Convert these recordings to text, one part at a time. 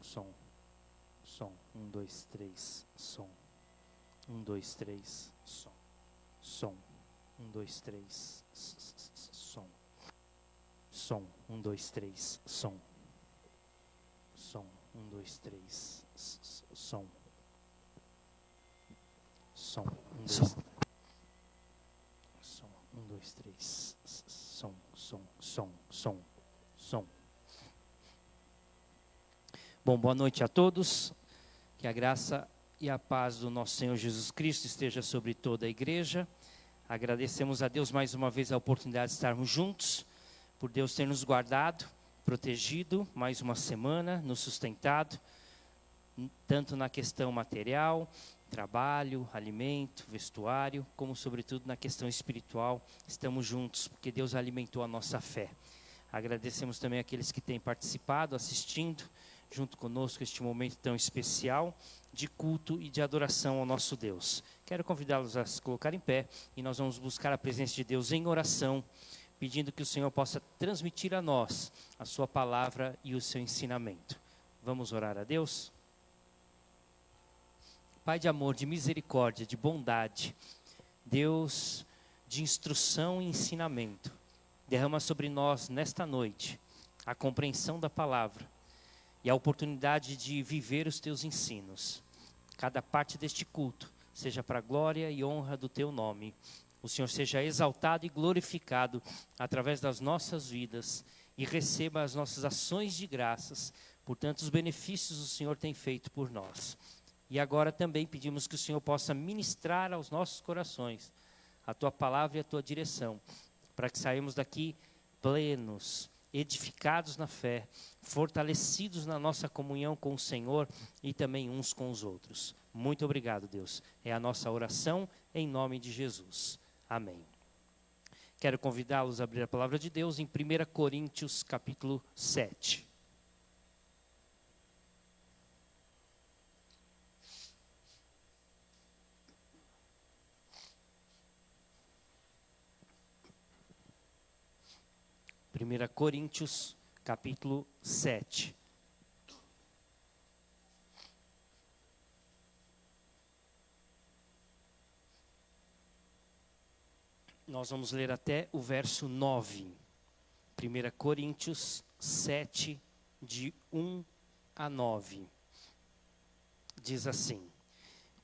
som. Som. 1, 2, 3, som. 1, 2, 3, som. Som. 1, 2, 3, som. Som. 1, 2, 3, som. Som. 1, 2, 3, som. Som. 1, 2, 3. Som. 1, 2, 3, som. Bom, boa noite a todos. Que a graça e a paz do nosso Senhor Jesus Cristo esteja sobre toda a igreja. Agradecemos a Deus mais uma vez a oportunidade de estarmos juntos, por Deus ter nos guardado, protegido mais uma semana, nos sustentado, tanto na questão material, trabalho, alimento, vestuário, como sobretudo na questão espiritual. Estamos juntos, porque Deus alimentou a nossa fé. Agradecemos também aqueles que têm participado, assistindo, junto conosco este momento tão especial de culto e de adoração ao nosso Deus. Quero convidá-los a se colocar em pé e nós vamos buscar a presença de Deus em oração, pedindo que o Senhor possa transmitir a nós a sua palavra e o seu ensinamento. Vamos orar a Deus? Pai de amor, de misericórdia, de bondade, Deus de instrução e ensinamento, derrama sobre nós nesta noite a compreensão da palavra e a oportunidade de viver os teus ensinos. Cada parte deste culto seja para a glória e honra do teu nome. O Senhor seja exaltado e glorificado através das nossas vidas e receba as nossas ações de graças por tantos benefícios o Senhor tem feito por nós. E agora também pedimos que o Senhor possa ministrar aos nossos corações a tua palavra e a tua direção, para que saímos daqui plenos, edificados na fé, fortalecidos na nossa comunhão com o Senhor e também uns com os outros. Muito obrigado, Deus. É a nossa oração em nome de Jesus. Amém. Quero convidá-los a abrir a palavra de Deus em 1 Coríntios capítulo 7. Primeira Coríntios, capítulo 7. Nós vamos ler até o verso 9. 1 Coríntios 7, de 1 a 9. Diz assim: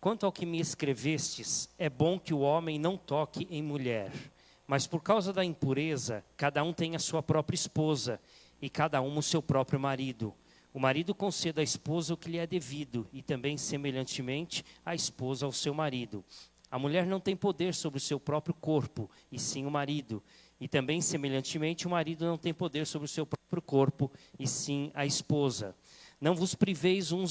Quanto ao que me escrevestes, é bom que o homem não toque em mulher. Mas por causa da impureza, cada um tem a sua própria esposa, e cada um o seu próprio marido. O marido conceda à esposa o que lhe é devido, e também, semelhantemente, a esposa ao seu marido. A mulher não tem poder sobre o seu próprio corpo, e sim o marido. E também, semelhantemente, o marido não tem poder sobre o seu próprio corpo, e sim a esposa. Não vos priveis um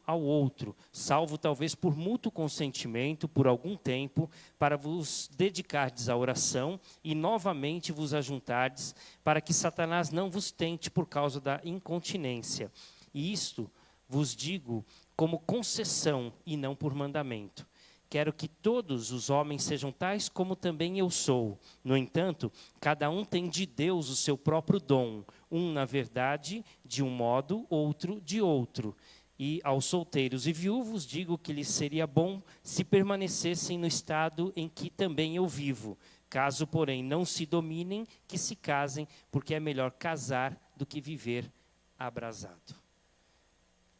ao outro, salvo talvez por mútuo consentimento, por algum tempo, para vos dedicardes à oração e novamente vos ajuntardes, para que Satanás não vos tente por causa da incontinência. E isto vos digo como concessão e não por mandamento. Quero que todos os homens sejam tais como também eu sou. No entanto, cada um tem de Deus o seu próprio dom, um, na verdade, de um modo, outro de outro. E aos solteiros e viúvos digo que lhes seria bom se permanecessem no estado em que também eu vivo. Caso, porém, não se dominem, que se casem, porque é melhor casar do que viver abrasado.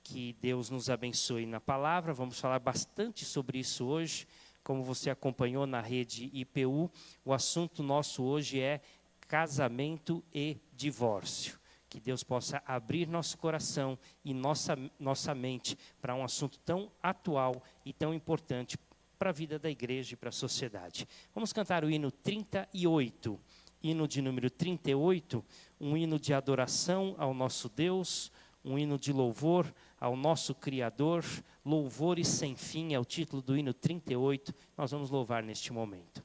Que Deus nos abençoe na palavra. Vamos falar bastante sobre isso hoje. Como você acompanhou na rede IPU, o assunto nosso hoje é casamento e divórcio. Que Deus possa abrir nosso coração e nossa mente para um assunto tão atual e tão importante para a vida da igreja e para a sociedade. Vamos cantar o hino 38, hino de número 38, um hino de adoração ao nosso Deus, um hino de louvor ao nosso Criador. Louvores sem fim é o título do hino 38. Nós vamos louvar neste momento.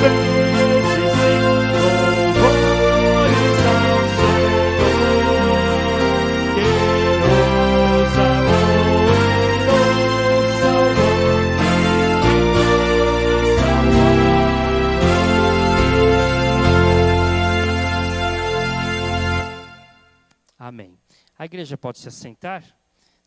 vezes sim, louvores ao Senhor, que nos amou e nos salvou, Amém. A igreja pode se assentar.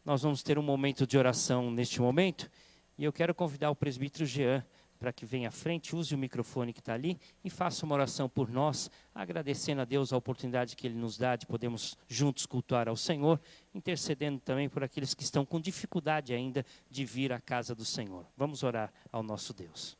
Nós vamos ter um momento de oração neste momento. E eu quero convidar o presbítero Jean para que venha à frente, use o microfone que está ali e faça uma oração por nós, agradecendo a Deus a oportunidade que Ele nos dá de podermos juntos cultuar ao Senhor, intercedendo também por aqueles que estão com dificuldade ainda de vir à casa do Senhor. Vamos orar ao nosso Deus.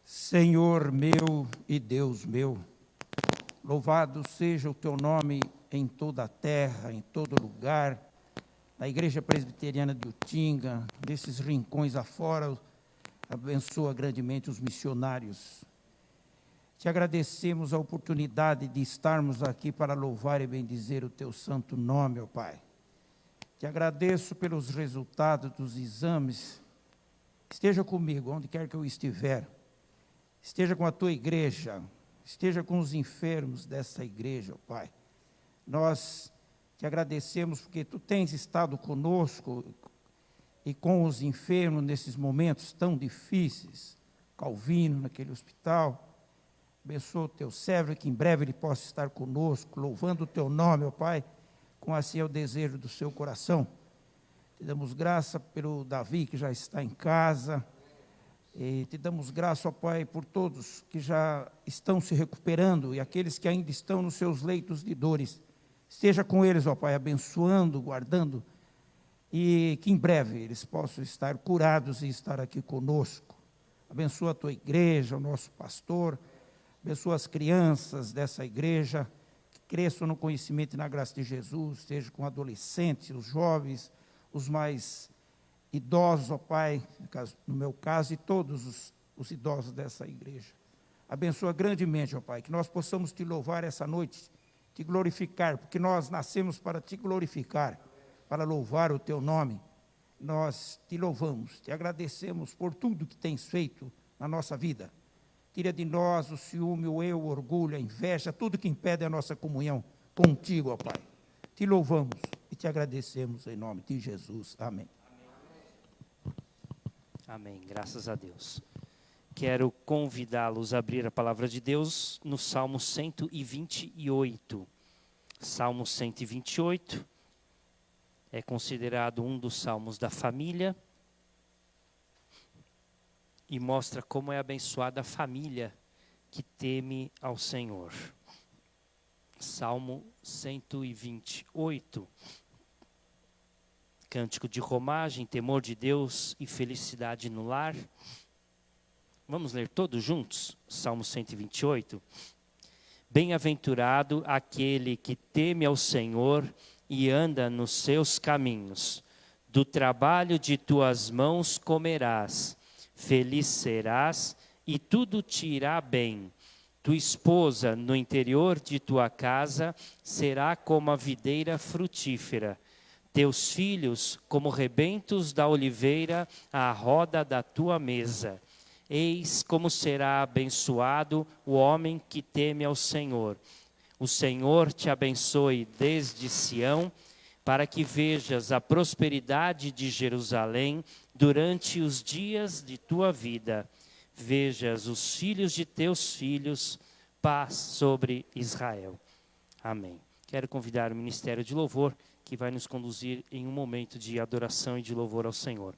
Senhor meu e Deus meu, louvado seja o teu nome em toda a terra, em todo lugar, na Igreja Presbiteriana de Utinga, nesses rincões afora, abençoa grandemente os missionários. Te agradecemos a oportunidade de estarmos aqui para louvar e bendizer o teu santo nome, ó Pai. Te agradeço pelos resultados dos exames. Esteja comigo, onde quer que eu estiver. Esteja com a tua igreja, esteja com os enfermos dessa igreja, ó Pai. Nós te agradecemos porque tu tens estado conosco e com os enfermos nesses momentos tão difíceis. Calvino, naquele hospital. Abençoa o teu servo, que em breve ele possa estar conosco, louvando o teu nome, ó Pai, com assim é o desejo do seu coração. Te damos graça pelo Davi, que já está em casa. E te damos graça, ó Pai, por todos que já estão se recuperando e aqueles que ainda estão nos seus leitos de dores. Esteja com eles, ó Pai, abençoando, guardando, e que em breve eles possam estar curados e estar aqui conosco. Abençoa a tua igreja, o nosso pastor, abençoa as crianças dessa igreja, que cresçam no conhecimento e na graça de Jesus, esteja com adolescentes, os jovens, os mais idosos, ó Pai, no meu caso, e todos os idosos dessa igreja. Abençoa grandemente, ó Pai, que nós possamos te louvar essa noite, te glorificar, porque nós nascemos para te glorificar, para louvar o teu nome. Nós te louvamos, te agradecemos por tudo que tens feito na nossa vida. Tira de nós o ciúme, o eu, o orgulho, a inveja, tudo que impede a nossa comunhão contigo, ó Pai. Te louvamos e te agradecemos em nome de Jesus. Amém. Amém, graças a Deus. Quero convidá-los a abrir a palavra de Deus no Salmo 128. Salmo 128 é considerado um dos salmos da família e mostra como é abençoada a família que teme ao Senhor. Salmo 128. Cântico de romagem, temor de Deus e felicidade no lar. Vamos ler todos juntos? Salmo 128. Bem-aventurado aquele que teme ao Senhor e anda nos seus caminhos. Do trabalho de tuas mãos comerás, feliz serás e tudo te irá bem. Tua esposa no interior de tua casa será como a videira frutífera. Teus filhos como rebentos da oliveira à roda da tua mesa. Eis como será abençoado o homem que teme ao Senhor. O Senhor te abençoe desde Sião, para que vejas a prosperidade de Jerusalém durante os dias de tua vida. Vejas os filhos de teus filhos, paz sobre Israel. Amém. Quero convidar o Ministério de Louvor, que vai nos conduzir em um momento de adoração e de louvor ao Senhor.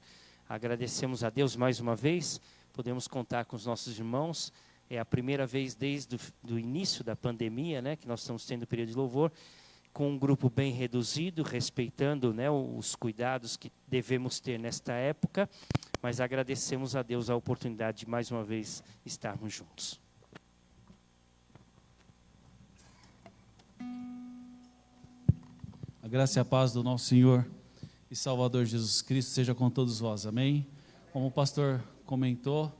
Agradecemos a Deus mais uma vez, podemos contar com os nossos irmãos. É a primeira vez desde o início da pandemia, né, que nós estamos tendo o período de louvor, com um grupo bem reduzido, respeitando, né, os cuidados que devemos ter nesta época, mas agradecemos a Deus a oportunidade de mais uma vez estarmos juntos. A graça e a paz do nosso Senhor e Salvador Jesus Cristo seja com todos vós, amém? Como o pastor comentou,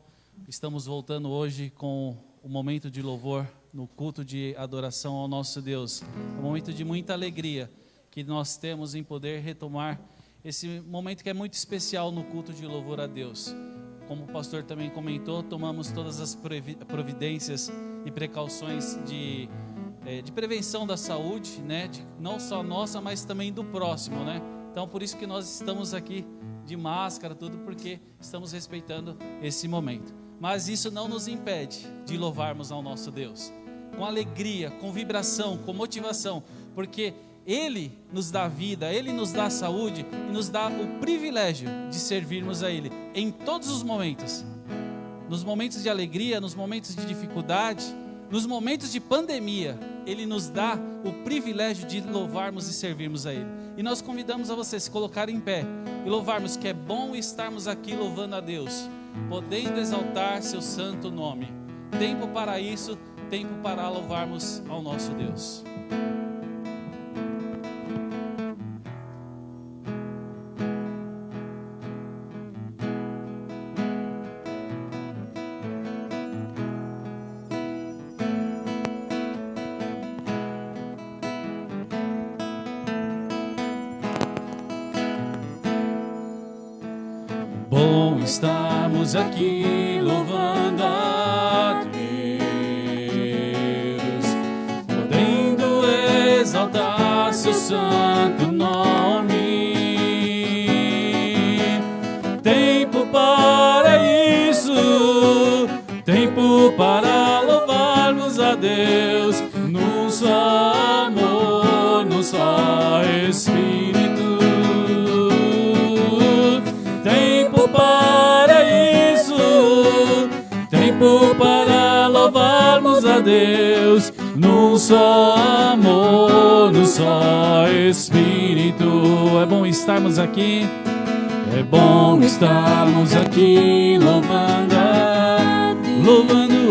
estamos voltando hoje com o momento de louvor no culto de adoração ao nosso Deus. É um momento de muita alegria que nós temos em poder retomar esse momento que é muito especial no culto de louvor a Deus. Como o pastor também comentou, tomamos todas as providências e precauções de prevenção da saúde, né? Não só nossa, mas também do próximo, né? Então, por isso que nós estamos aqui de máscara, tudo, porque estamos respeitando esse momento. Mas isso não nos impede de louvarmos ao nosso Deus, com alegria, com vibração, com motivação, porque Ele nos dá vida, Ele nos dá saúde e nos dá o privilégio de servirmos a Ele em todos os momentos. Nos momentos de alegria, nos momentos de dificuldade, nos momentos de pandemia, Ele nos dá o privilégio de louvarmos e servirmos a Ele. E nós convidamos a você se colocar em pé e louvarmos, que é bom estarmos aqui louvando a Deus, podendo exaltar seu santo nome. Tempo para isso, tempo para louvarmos ao nosso Deus. Bom estarmos aqui louvando a Deus, podendo exaltar seu santo nome. Tempo para isso, tempo para louvarmos a Deus, num só amor, num só Espírito. Tempo para isso, tempo para louvarmos a Deus, num só amor, num só Espírito. É bom estarmos aqui, é bom estarmos aqui louvando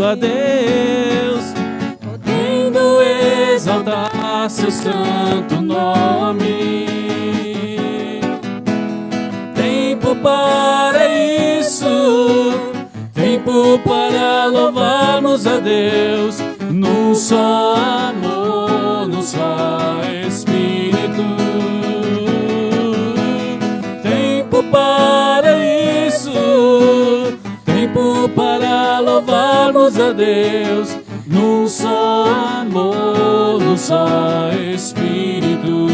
a Deus, podendo exaltar seu santo nome. Tempo para isso, tempo para louvarmos a Deus, num só amor, num só Espírito. Tempo para isso, tempo para louvarmos a Deus, num só amor, num só Espírito.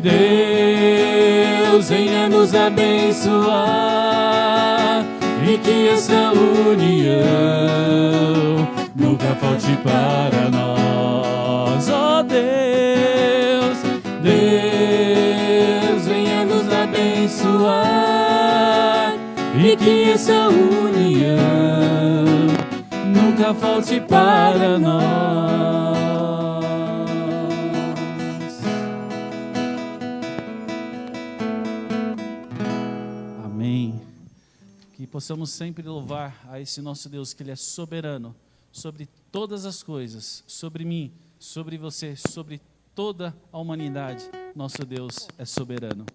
Deus venha nos abençoar e que essa união nunca falte para nós. Ó Deus, Deus venha nos abençoar e que essa união nunca falte para nós. Amém. Que possamos sempre louvar a esse nosso Deus, que Ele é soberano sobre todas as coisas, sobre mim, sobre você, sobre toda a humanidade. Nosso Deus é soberano.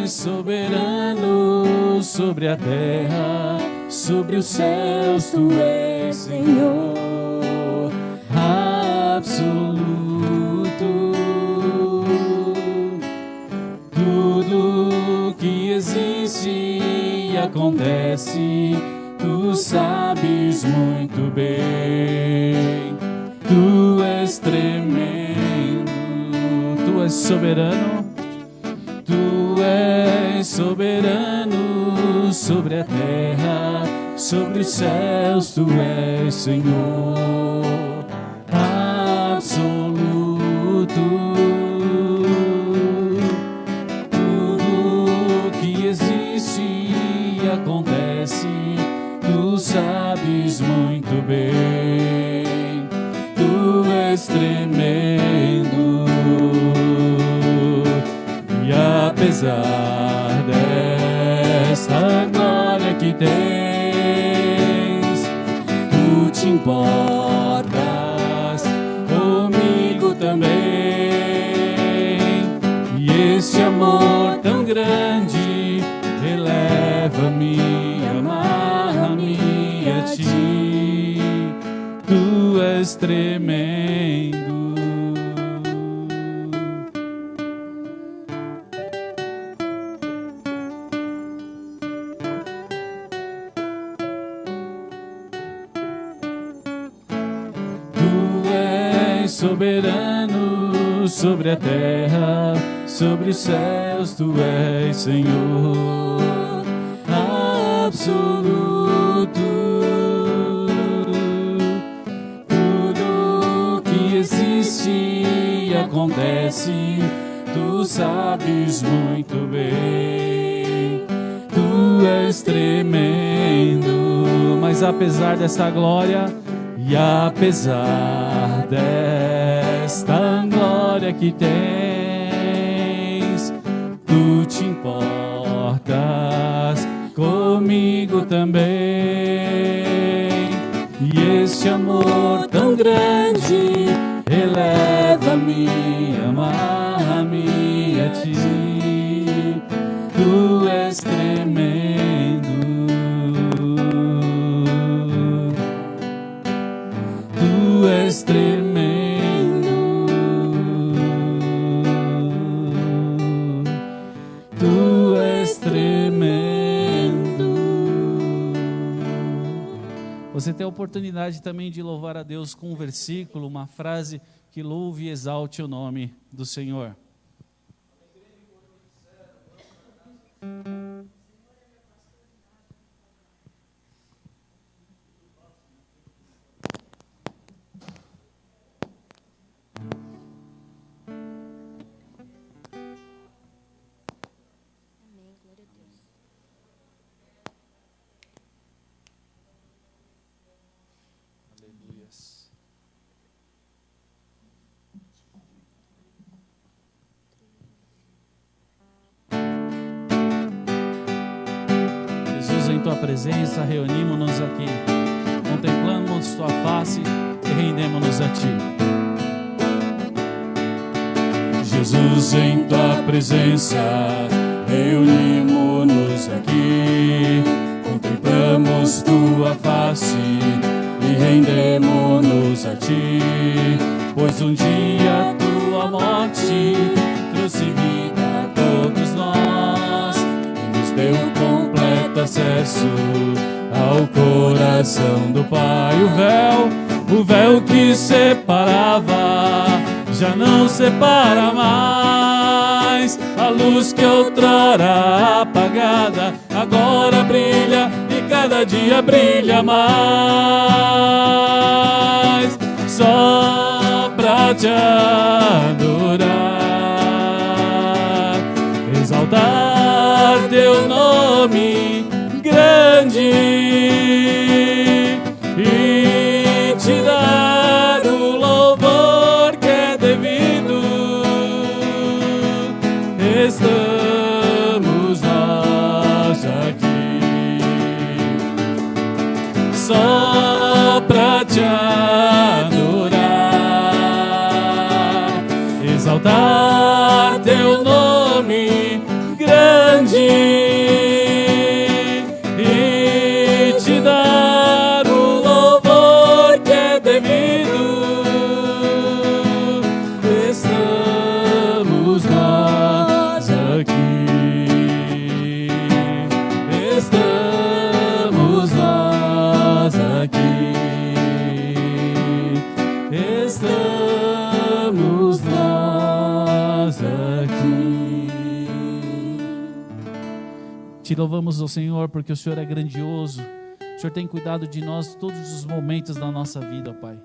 Soberano sobre a terra, sobre os céus, tu és Senhor absoluto. Tudo que existe e acontece, tu sabes muito bem. Tu és tremendo, tu és soberano. Tu és soberano sobre a terra, sobre os céus, tu és Senhor absoluto. Tudo que existe e acontece, tu sabes muito bem. Tu és tremendo. E apesar apesar desta glória que tens, tu te importas comigo também. E este amor tão grande eleva-me, amarra-me a ti. Tu és tremendo. Soberano sobre a terra, sobre os céus, tu és Senhor absoluto. Tudo que existe e acontece, tu sabes muito bem. Tu és tremendo. Mas apesar dessa glória e apesar desta glória que tens, tu te importas comigo também. E este amor tão grande eleva-me, amarra-me a ti. Tu és tremendo. Tu és tremendo, tu és tremendo. Você tem a oportunidade também de louvar a Deus com um versículo, uma frase que louve e exalte o nome do Senhor. Em tua presença, reunimos-nos aqui, contemplamos tua face e rendemos-nos a ti. Jesus, em tua presença, reunimos-nos aqui, contemplamos tua face e rendemos-nos a ti. Pois um dia tua morte trouxe vida a todos nós e nos deu completo acesso ao coração do Pai. O véu que separava já não separa mais. A luz que outrora apagada agora brilha e cada dia brilha mais. Só pra te adorar, exaltar teu nome grande e te dar o louvor que é devido. Estamos nós aqui só pra te adorar, exaltar teu nome grande e te dar o louvor que é devido. Estamos nós aqui, estamos nós aqui, estamos nós aqui. Te louvamos, ó Senhor, porque o Senhor é grandioso. O Senhor tem cuidado de nós todos os momentos da nossa vida, ó Pai.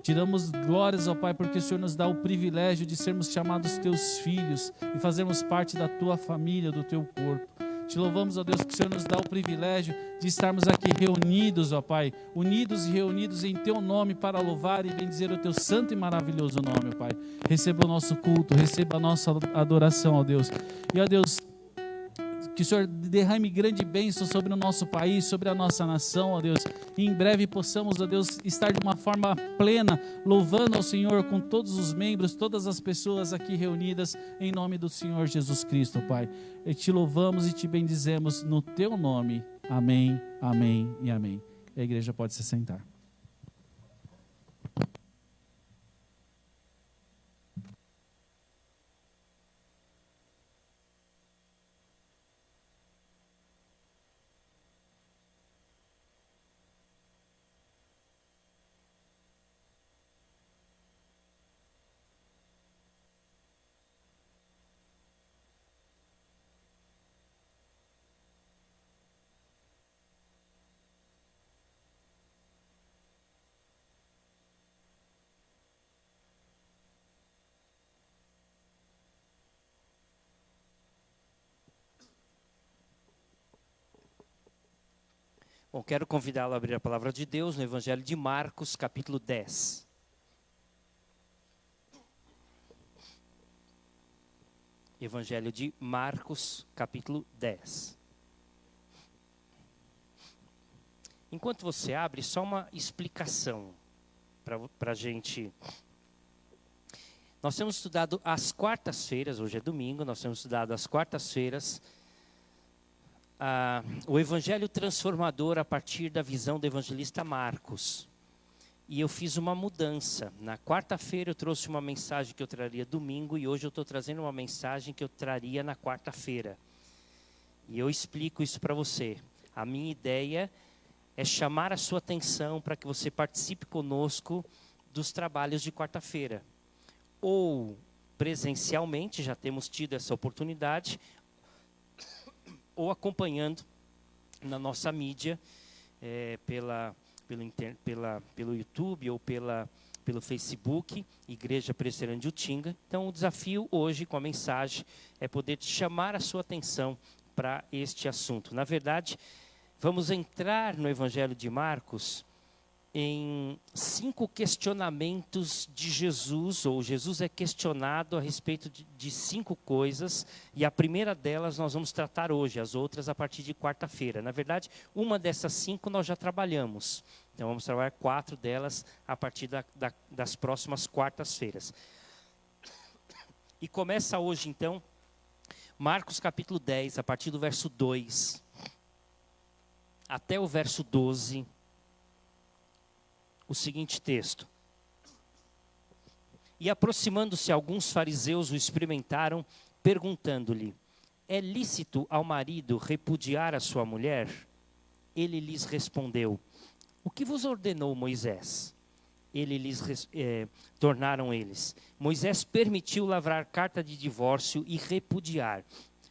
Te damos glórias, ó Pai, porque o Senhor nos dá o privilégio de sermos chamados teus filhos e fazermos parte da tua família, do teu corpo. Te louvamos, ó Deus, que o Senhor nos dá o privilégio de estarmos aqui reunidos, ó Pai, unidos e reunidos em teu nome para louvar e bendizer o teu santo e maravilhoso nome, ó Pai. Receba o nosso culto, receba a nossa adoração, ó Deus. E, ó Deus, Que o Senhor derrame grande bênção sobre o nosso país, sobre a nossa nação, ó Deus. E em breve possamos, ó Deus, estar de uma forma plena, louvando ao Senhor com todos os membros, todas as pessoas aqui reunidas, em nome do Senhor Jesus Cristo, Pai. E te louvamos e te bendizemos no teu nome. Amém, amém e amém. A igreja pode se sentar. Bom, quero convidá-lo a abrir a palavra de Deus no Evangelho de Marcos, capítulo 10. Evangelho de Marcos, capítulo 10. Enquanto você abre, só uma explicação para a gente. Nós temos estudado às quartas-feiras, hoje é domingo, nós temos estudado às quartas-feiras o Evangelho transformador a partir da visão do evangelista Marcos. E eu fiz uma mudança. Na quarta-feira eu trouxe uma mensagem que eu traria domingo e hoje eu estou trazendo uma mensagem que eu traria na quarta-feira. E eu explico isso para você. A minha ideia é chamar a sua atenção para que você participe conosco dos trabalhos de quarta-feira. Ou presencialmente, já temos tido essa oportunidade, ou acompanhando na nossa mídia, pelo YouTube ou pelo Facebook, Igreja Presbiteriana de Utinga. Então o desafio hoje com a mensagem é poder chamar a sua atenção para este assunto. Na verdade, vamos entrar no Evangelho de Marcos em 5 questionamentos de Jesus, ou Jesus é questionado a respeito de 5 coisas, e a primeira delas nós vamos tratar hoje, as outras a partir de quarta-feira. Na verdade, uma dessas 5 nós já trabalhamos, então vamos trabalhar 4 delas a partir das próximas quartas-feiras. E começa hoje então, Marcos capítulo 10, a partir do verso 2, até o verso 12, o seguinte texto. E aproximando-se alguns fariseus o experimentaram, perguntando-lhe: é lícito ao marido repudiar a sua mulher? Ele lhes respondeu: o que vos ordenou Moisés? Tornaram eles: Moisés permitiu lavrar carta de divórcio e repudiar.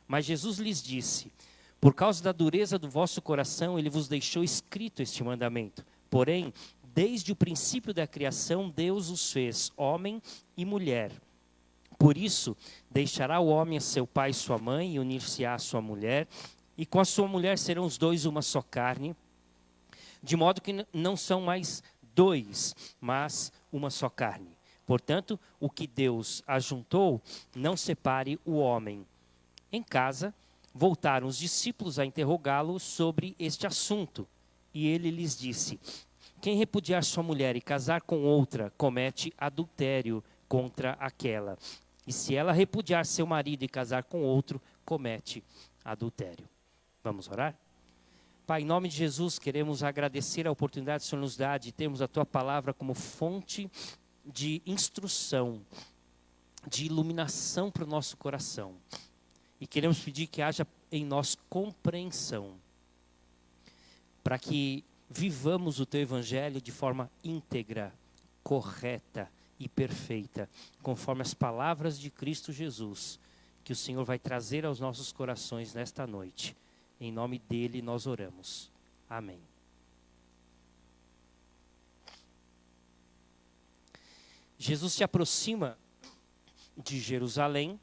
Mas Jesus lhes disse: por causa da dureza do vosso coração, ele vos deixou escrito este mandamento. Porém, desde o princípio da criação, Deus os fez homem e mulher. Por isso, deixará o homem a seu pai e sua mãe, e unir-se-á à sua mulher, e com a sua mulher serão os dois uma só carne, de modo que não são mais dois, mas uma só carne. Portanto, o que Deus ajuntou, não separe o homem. Em casa, voltaram os discípulos a interrogá-lo sobre este assunto, e ele lhes disse: quem repudiar sua mulher e casar com outra, comete adultério contra aquela. E se ela repudiar seu marido e casar com outro, comete adultério. Vamos orar? Pai, em nome de Jesus, queremos agradecer a oportunidade que o Senhor nos dá de termos a Tua palavra como fonte de instrução, de iluminação para o nosso coração. E queremos pedir que haja em nós compreensão, para que vivamos o Teu Evangelho de forma íntegra, correta e perfeita, conforme as palavras de Cristo Jesus, que o Senhor vai trazer aos nossos corações nesta noite. Em nome dEle nós oramos. Amém. Jesus se aproxima de Jerusalém.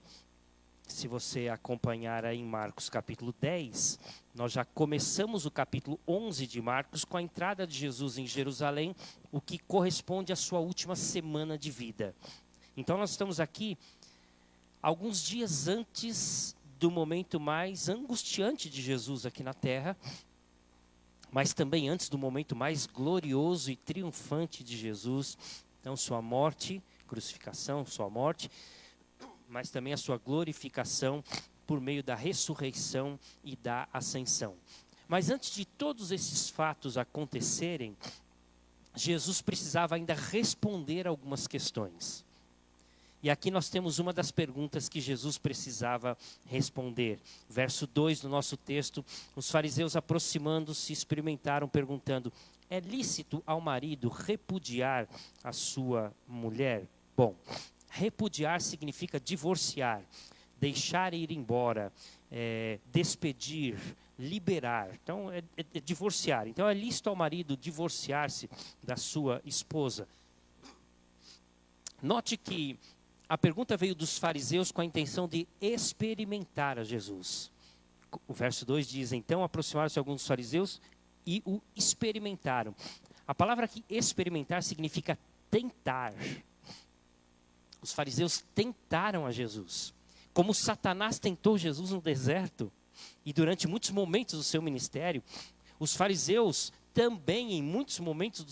Se você acompanhar aí em Marcos capítulo 10, nós já começamos o capítulo 11 de Marcos com a entrada de Jesus em Jerusalém, o que corresponde à sua última semana de vida. Então nós estamos aqui alguns dias antes do momento mais angustiante de Jesus aqui na terra, mas também antes do momento mais glorioso e triunfante de Jesus. Então, sua morte, crucificação, sua morte, mas também a sua glorificação por meio da ressurreição e da ascensão. Mas antes de todos esses fatos acontecerem, Jesus precisava ainda responder algumas questões. E aqui nós temos uma das perguntas que Jesus precisava responder. Verso 2 do nosso texto: os fariseus, aproximando-se, experimentaram, perguntando: é lícito ao marido repudiar a sua mulher? Bom, repudiar significa divorciar, deixar ir embora, despedir, liberar. Então, é divorciar. Então, é lícito ao marido divorciar-se da sua esposa. Note que a pergunta veio dos fariseus com a intenção de experimentar a Jesus. O verso 2 diz: então aproximaram-se alguns dos fariseus e o experimentaram. A palavra aqui, experimentar, significa tentar. Os fariseus tentaram a Jesus, como Satanás tentou Jesus no deserto. E durante muitos momentos do seu ministério, os fariseus também, em muitos momentos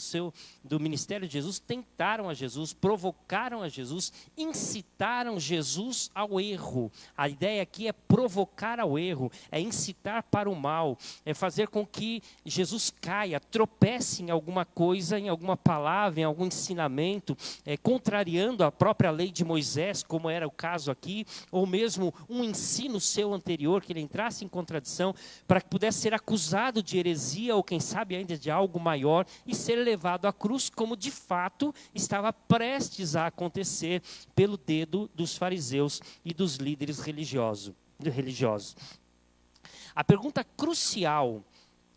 do ministério de Jesus, tentaram a Jesus, provocaram a Jesus, incitaram Jesus ao erro. A ideia aqui é provocar ao erro, é incitar para o mal, é fazer com que Jesus caia, tropece em alguma coisa, em alguma palavra, em algum ensinamento, contrariando a própria lei de Moisés, como era o caso aqui, ou mesmo um ensino seu anterior, que ele entrasse em contradição, para que pudesse ser acusado de heresia, ou quem sabe ainda de algo maior, e ser levado à cruz, como de fato estava prestes a acontecer pelo dedo dos fariseus e dos líderes religiosos. A pergunta crucial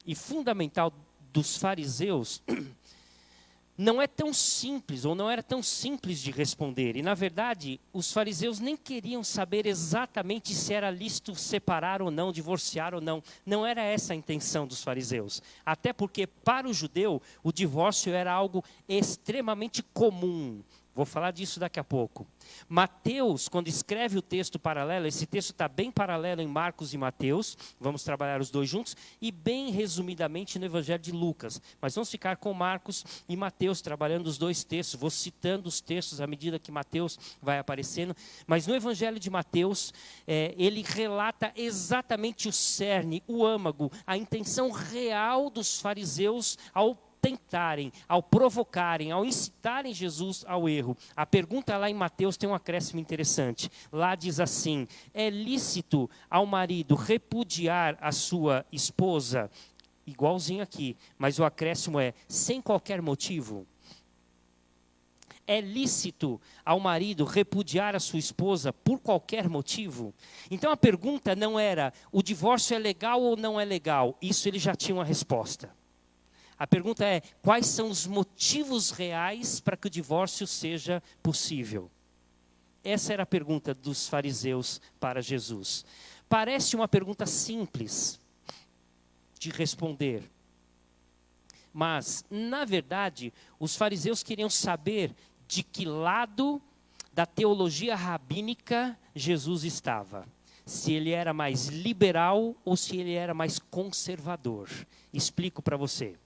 e fundamental dos fariseus não é tão simples, ou não era tão simples de responder. E, na verdade, os fariseus nem queriam saber exatamente se era lícito separar ou não, divorciar ou não. Não era essa a intenção dos fariseus. Até porque, para o judeu, o divórcio era algo extremamente comum. Vou falar disso daqui a pouco. Mateus, quando escreve o texto paralelo, esse texto está bem paralelo em Marcos e Mateus, vamos trabalhar os dois juntos, e bem resumidamente no Evangelho de Lucas. Mas vamos ficar com Marcos e Mateus, trabalhando os dois textos, vou citando os textos à medida que Mateus vai aparecendo. Mas no Evangelho de Mateus, ele relata exatamente o cerne, o âmago, a intenção real dos fariseus ao tentarem, ao provocarem, ao incitarem Jesus ao erro. A pergunta lá em Mateus tem um acréscimo interessante. Lá diz assim: é lícito ao marido repudiar a sua esposa? Igualzinho aqui, mas o acréscimo é sem qualquer motivo. É lícito ao marido repudiar a sua esposa por qualquer motivo? Então a pergunta não era: o divórcio é legal ou não é legal? Isso ele já tinha uma resposta. A pergunta é: quais são os motivos reais para que o divórcio seja possível? Essa era a pergunta dos fariseus para Jesus. Parece uma pergunta simples de responder. Mas, na verdade, os fariseus queriam saber de que lado da teologia rabínica Jesus estava. Se ele era mais liberal ou se ele era mais conservador. Explico para você.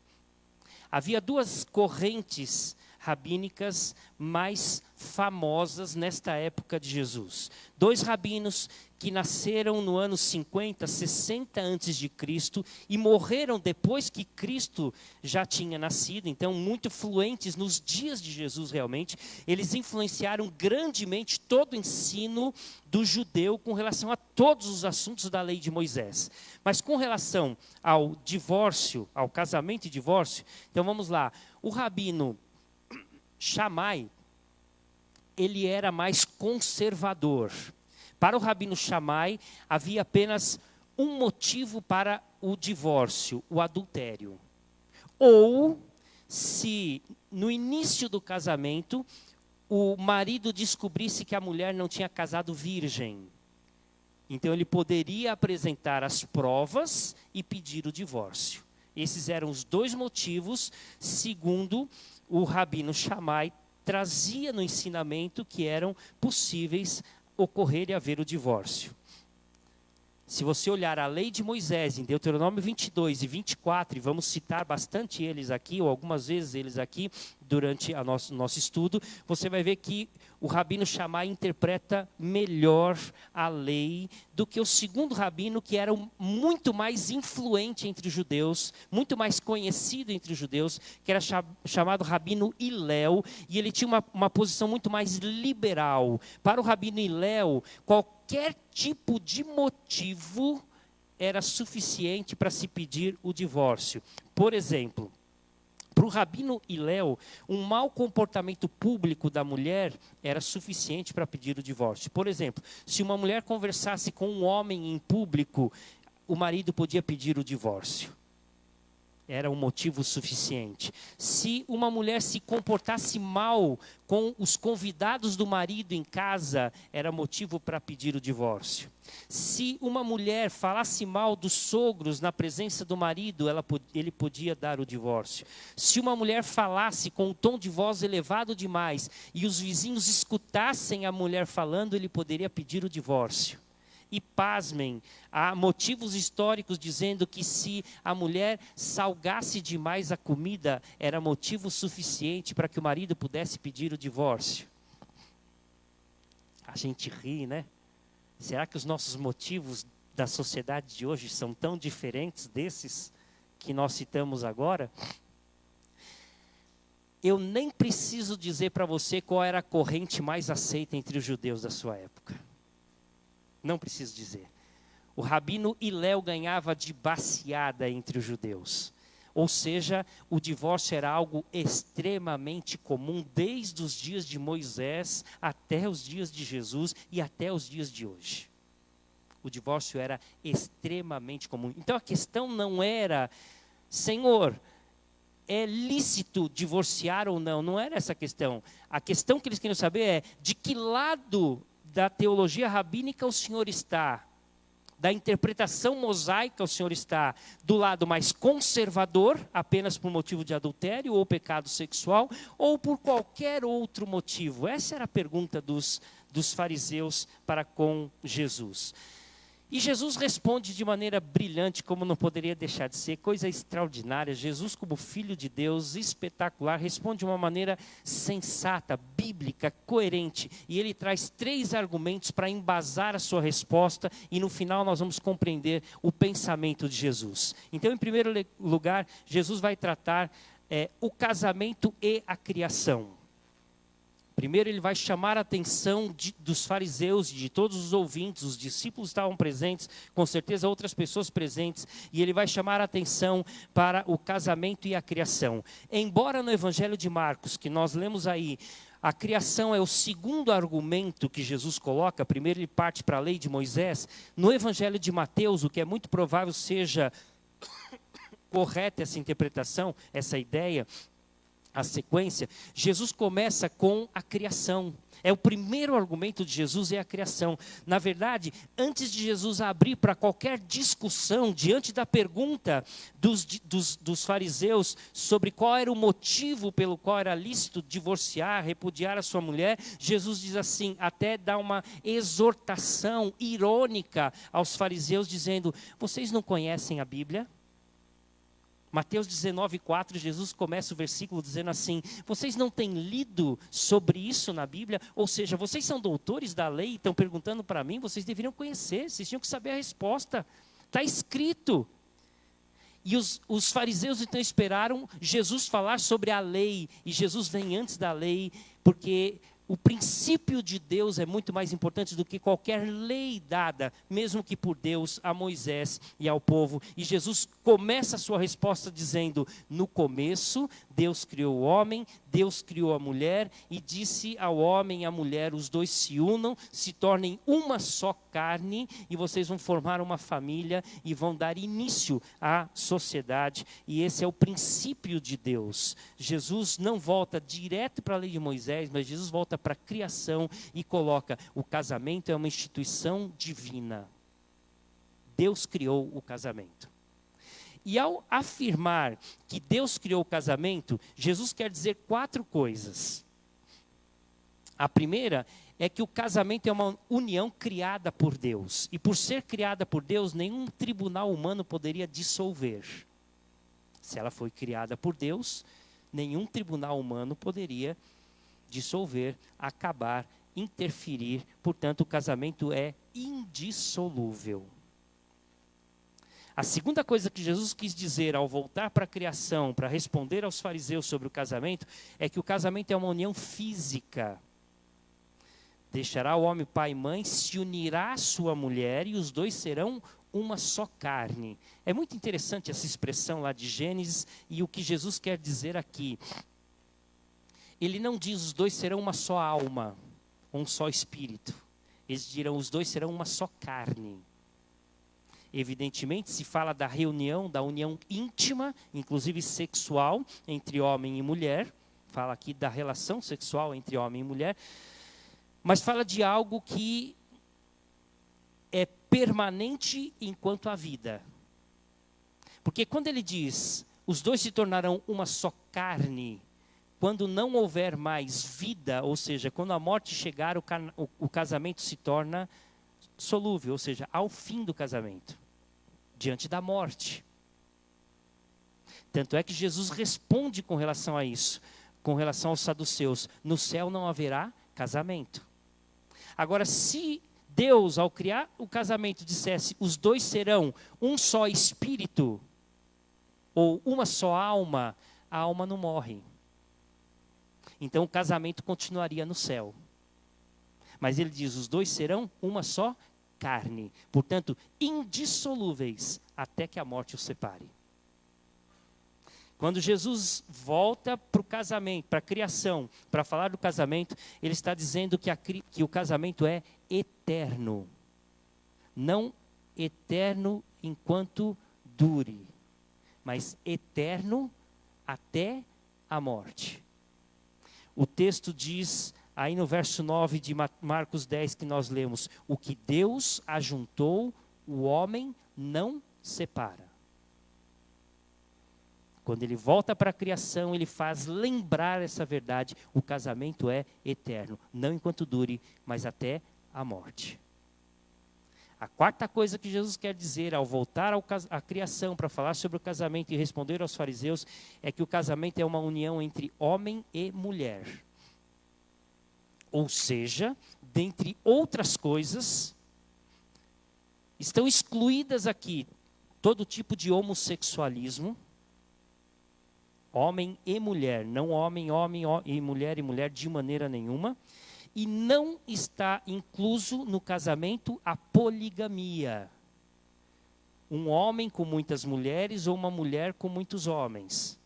Havia duas correntes rabínicas mais famosas nesta época de Jesus. Dois rabinos que nasceram no ano 50, 60 antes de Cristo e morreram depois que Cristo já tinha nascido, então muito fluentes nos dias de Jesus realmente. Eles influenciaram grandemente todo o ensino do judeu com relação a todos os assuntos da lei de Moisés. Mas com relação ao divórcio, ao casamento e divórcio, então vamos lá. O rabino Shammai, ele era mais conservador. Para o rabino Shammai, havia apenas um motivo para o divórcio, o adultério. Ou, se no início do casamento, o marido descobrisse que a mulher não tinha casado virgem. Então ele poderia apresentar as provas e pedir o divórcio. Esses eram os dois motivos, segundo o rabino Shammai trazia no ensinamento, que eram possíveis ocorrer e haver o divórcio. Se você olhar a lei de Moisés em Deuteronômio 22 e 24, e vamos citar bastante eles aqui, ou algumas vezes eles aqui, durante o nosso estudo, você vai ver que o Rabino Shammai interpreta melhor a lei do que o segundo Rabino, que era muito mais influente entre os judeus, muito mais conhecido entre os judeus, que era chamado Rabino Hillel, e ele tinha uma posição muito mais liberal. Para o Rabino Hillel, qualquer tipo de motivo era suficiente para se pedir o divórcio. Por exemplo, para o Rabino Hillel, um mau comportamento público da mulher era suficiente para pedir o divórcio. Por exemplo, se uma mulher conversasse com um homem em público, o marido podia pedir o divórcio. Era um motivo suficiente. Se uma mulher se comportasse mal com os convidados do marido em casa, era motivo para pedir o divórcio. Se uma mulher falasse mal dos sogros na presença do marido, ele podia dar o divórcio. Se uma mulher falasse com um tom de voz elevado demais e os vizinhos escutassem a mulher falando, ele poderia pedir o divórcio. E pasmem, há motivos históricos dizendo que se a mulher salgasse demais a comida, era motivo suficiente para que o marido pudesse pedir o divórcio. A gente ri, né? Será que os nossos motivos da sociedade de hoje são tão diferentes desses que nós citamos agora? Eu nem preciso dizer para você qual era a corrente mais aceita entre os judeus da sua época. Não preciso dizer. O Rabino Hillel ganhava de baciada entre os judeus. Ou seja, o divórcio era algo extremamente comum desde os dias de Moisés até os dias de Jesus e até os dias de hoje. O divórcio era extremamente comum. Então a questão não era, Senhor, é lícito divorciar ou não? Não era essa a questão. A questão que eles queriam saber é de que lado da teologia rabínica o senhor está, da interpretação mosaica o senhor está, do lado mais conservador, apenas por motivo de adultério ou pecado sexual, ou por qualquer outro motivo? Essa era a pergunta dos fariseus para com Jesus. E Jesus responde de maneira brilhante, como não poderia deixar de ser, coisa extraordinária. Jesus, como Filho de Deus, espetacular, responde de uma maneira sensata, bíblica, coerente. E ele traz 3 argumentos para embasar a sua resposta, e no final nós vamos compreender o pensamento de Jesus. Então, em primeiro lugar, Jesus vai tratar o casamento e a criação. Primeiro ele vai chamar a atenção dos fariseus e de todos os ouvintes, os discípulos estavam presentes, com certeza outras pessoas presentes, e ele vai chamar a atenção para o casamento e a criação. Embora no Evangelho de Marcos, que nós lemos aí, a criação é o segundo argumento que Jesus coloca, primeiro ele parte para a lei de Moisés, no Evangelho de Mateus, o que é muito provável seja correta essa interpretação, essa ideia, a sequência, Jesus começa com a criação. É o primeiro argumento de Jesus, é a criação. Na verdade, antes de Jesus abrir para qualquer discussão, diante da pergunta dos fariseus sobre qual era o motivo pelo qual era lícito divorciar, repudiar a sua mulher, Jesus diz assim, até dá uma exortação irônica aos fariseus, dizendo, vocês não conhecem a Bíblia? Mateus 19:4, Jesus começa o versículo dizendo assim, vocês não têm lido sobre isso na Bíblia? Ou seja, vocês são doutores da lei e estão perguntando para mim, vocês deveriam conhecer, vocês tinham que saber a resposta. Está escrito. E os fariseus então esperaram Jesus falar sobre a lei, e Jesus vem antes da lei, porque o princípio de Deus é muito mais importante do que qualquer lei dada, mesmo que por Deus, a Moisés e ao povo. E Jesus começa a sua resposta dizendo, no começo, Deus criou o homem, Deus criou a mulher, e disse ao homem e à mulher, os dois se unam, se tornem uma só carne, e vocês vão formar uma família, e vão dar início à sociedade. E esse é o princípio de Deus. Jesus não volta direto para a lei de Moisés, mas Jesus volta para a criação e coloca, o casamento é uma instituição divina. Deus criou o casamento. E ao afirmar que Deus criou o casamento, Jesus quer dizer 4 coisas. A primeira é que o casamento é uma união criada por Deus. E por ser criada por Deus, nenhum tribunal humano poderia dissolver. Se ela foi criada por Deus, nenhum tribunal humano poderia dissolver, acabar, interferir. Portanto, o casamento é indissolúvel. A segunda coisa que Jesus quis dizer ao voltar para a criação, para responder aos fariseus sobre o casamento, é que o casamento é uma união física. Deixará o homem pai e mãe, se unirá à sua mulher e os dois serão uma só carne. É muito interessante essa expressão lá de Gênesis e o que Jesus quer dizer aqui. Ele não diz os dois serão uma só alma, um só espírito. Eles dirão os dois serão uma só carne. Evidentemente, se fala da reunião, da união íntima, inclusive sexual, entre homem e mulher. Fala aqui da relação sexual entre homem e mulher. Mas fala de algo que é permanente enquanto há vida. Porque quando ele diz, os dois se tornarão uma só carne, quando não houver mais vida, ou seja, quando a morte chegar, o casamento se torna solúvel, ou seja, ao fim do casamento, diante da morte. Tanto é que Jesus responde com relação a isso, com relação aos saduceus, no céu não haverá casamento. Agora, se Deus, ao criar o casamento, dissesse, os dois serão um só espírito, ou uma só alma, a alma não morre. Então o casamento continuaria no céu. Mas ele diz, os dois serão uma só carne. Portanto, indissolúveis, até que a morte os separe. Quando Jesus volta para o casamento, para a criação, para falar do casamento, ele está dizendo que o casamento é eterno. Não eterno enquanto dure, mas eterno até a morte. O texto diz, aí no verso 9 de Marcos 10 que nós lemos, o que Deus ajuntou, o homem não separa. Quando ele volta para a criação, ele faz lembrar essa verdade. O casamento é eterno. Não enquanto dure, mas até a morte. A quarta coisa que Jesus quer dizer ao voltar à criação para falar sobre o casamento e responder aos fariseus é que o casamento é uma união entre homem e mulher. Ou seja, dentre outras coisas, estão excluídas aqui todo tipo de homossexualismo. Homem e mulher, não homem e mulher de maneira nenhuma. E não está incluso no casamento a poligamia. Um homem com muitas mulheres ou uma mulher com muitos homens.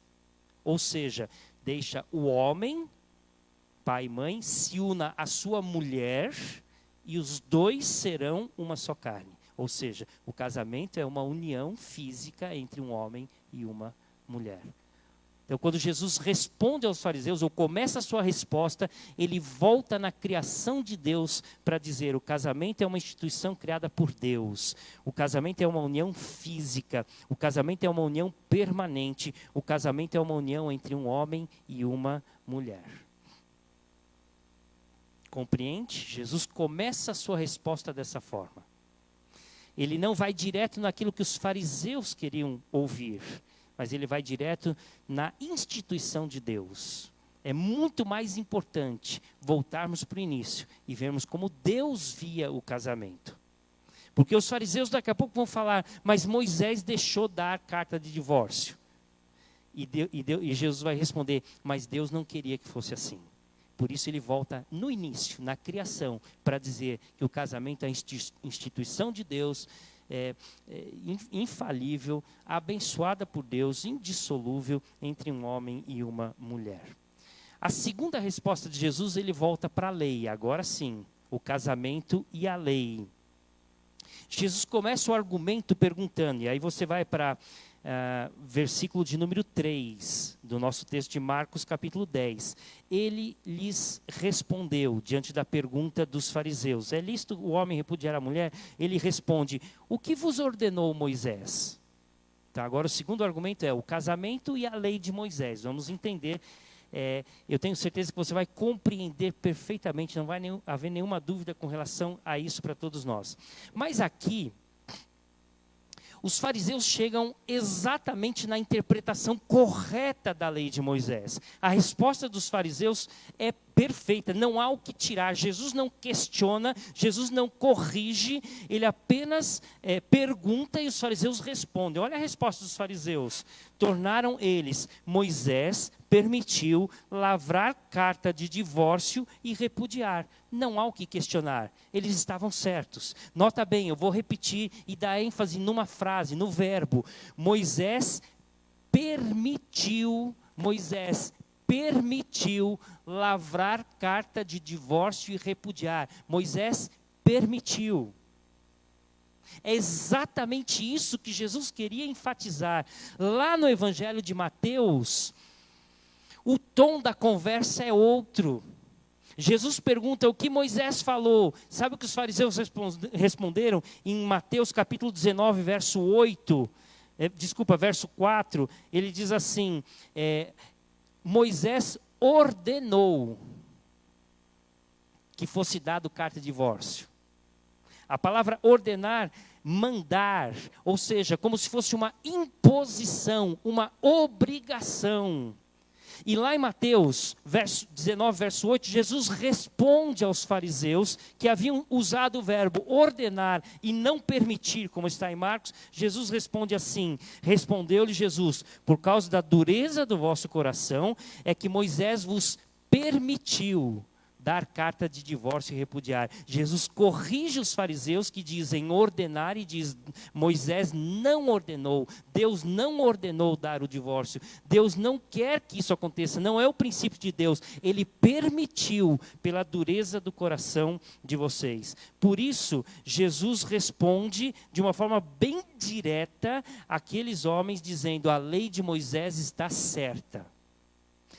Ou seja, deixa o homem, pai e mãe, se una à sua mulher e os dois serão uma só carne. Ou seja, o casamento é uma união física entre um homem e uma mulher. Então, quando Jesus responde aos fariseus, ou começa a sua resposta, ele volta na criação de Deus para dizer, o casamento é uma instituição criada por Deus. O casamento é uma união física. O casamento é uma união permanente. O casamento é uma união entre um homem e uma mulher. Compreende? Jesus começa a sua resposta dessa forma. Ele não vai direto naquilo que os fariseus queriam ouvir, mas ele vai direto na instituição de Deus. É muito mais importante voltarmos para o início e vermos como Deus via o casamento. Porque os fariseus daqui a pouco vão falar, mas Moisés deixou dar carta de divórcio. E Jesus vai responder, mas Deus não queria que fosse assim. Por isso ele volta no início, na criação, para dizer que o casamento é a instituição de Deus, infalível, abençoada por Deus, indissolúvel entre um homem e uma mulher. A segunda resposta de Jesus, ele volta para a lei, agora sim, o casamento e a lei. Jesus começa o argumento perguntando, e aí você vai para versículo de número 3 do nosso texto de Marcos capítulo 10. Ele lhes respondeu diante da pergunta dos fariseus. É lícito o homem repudiar a mulher? Ele responde, o que vos ordenou Moisés? Então, agora o segundo argumento é o casamento e a lei de Moisés. Vamos entender eu tenho certeza que você vai compreender perfeitamente, não vai haver nenhuma dúvida com relação a isso para todos nós. Mas aqui, os fariseus chegam exatamente na interpretação correta da lei de Moisés. A resposta dos fariseus é perfeita, não há o que tirar. Jesus não questiona, Jesus não corrige, ele apenas pergunta e os fariseus respondem. Olha a resposta dos fariseus. Tornaram eles: Moisés permitiu lavrar carta de divórcio e repudiar. Não há o que questionar, eles estavam certos. Nota bem, eu vou repetir e dar ênfase numa frase, no verbo. Moisés permitiu lavrar carta de divórcio e repudiar. Moisés permitiu. É exatamente isso que Jesus queria enfatizar. Lá no Evangelho de Mateus, o tom da conversa é outro. Jesus pergunta o que Moisés falou. Sabe o que os fariseus responderam? Em Mateus capítulo 19, verso 8, verso 4, ele diz assim, Moisés ordenou que fosse dado carta de divórcio. A palavra ordenar, mandar, ou seja, como se fosse uma imposição, uma obrigação. E lá em Mateus 19, verso 8, Jesus responde aos fariseus que haviam usado o verbo ordenar e não permitir, como está em Marcos. Jesus responde assim, respondeu-lhe Jesus: por causa da dureza do vosso coração, é que Moisés vos permitiu dar carta de divórcio e repudiar. Jesus corrige os fariseus que dizem ordenar e diz: Moisés não ordenou, Deus não ordenou dar o divórcio, Deus não quer que isso aconteça, não é o princípio de Deus, Ele permitiu pela dureza do coração de vocês. Por isso, Jesus responde de uma forma bem direta àqueles homens dizendo: a lei de Moisés está certa.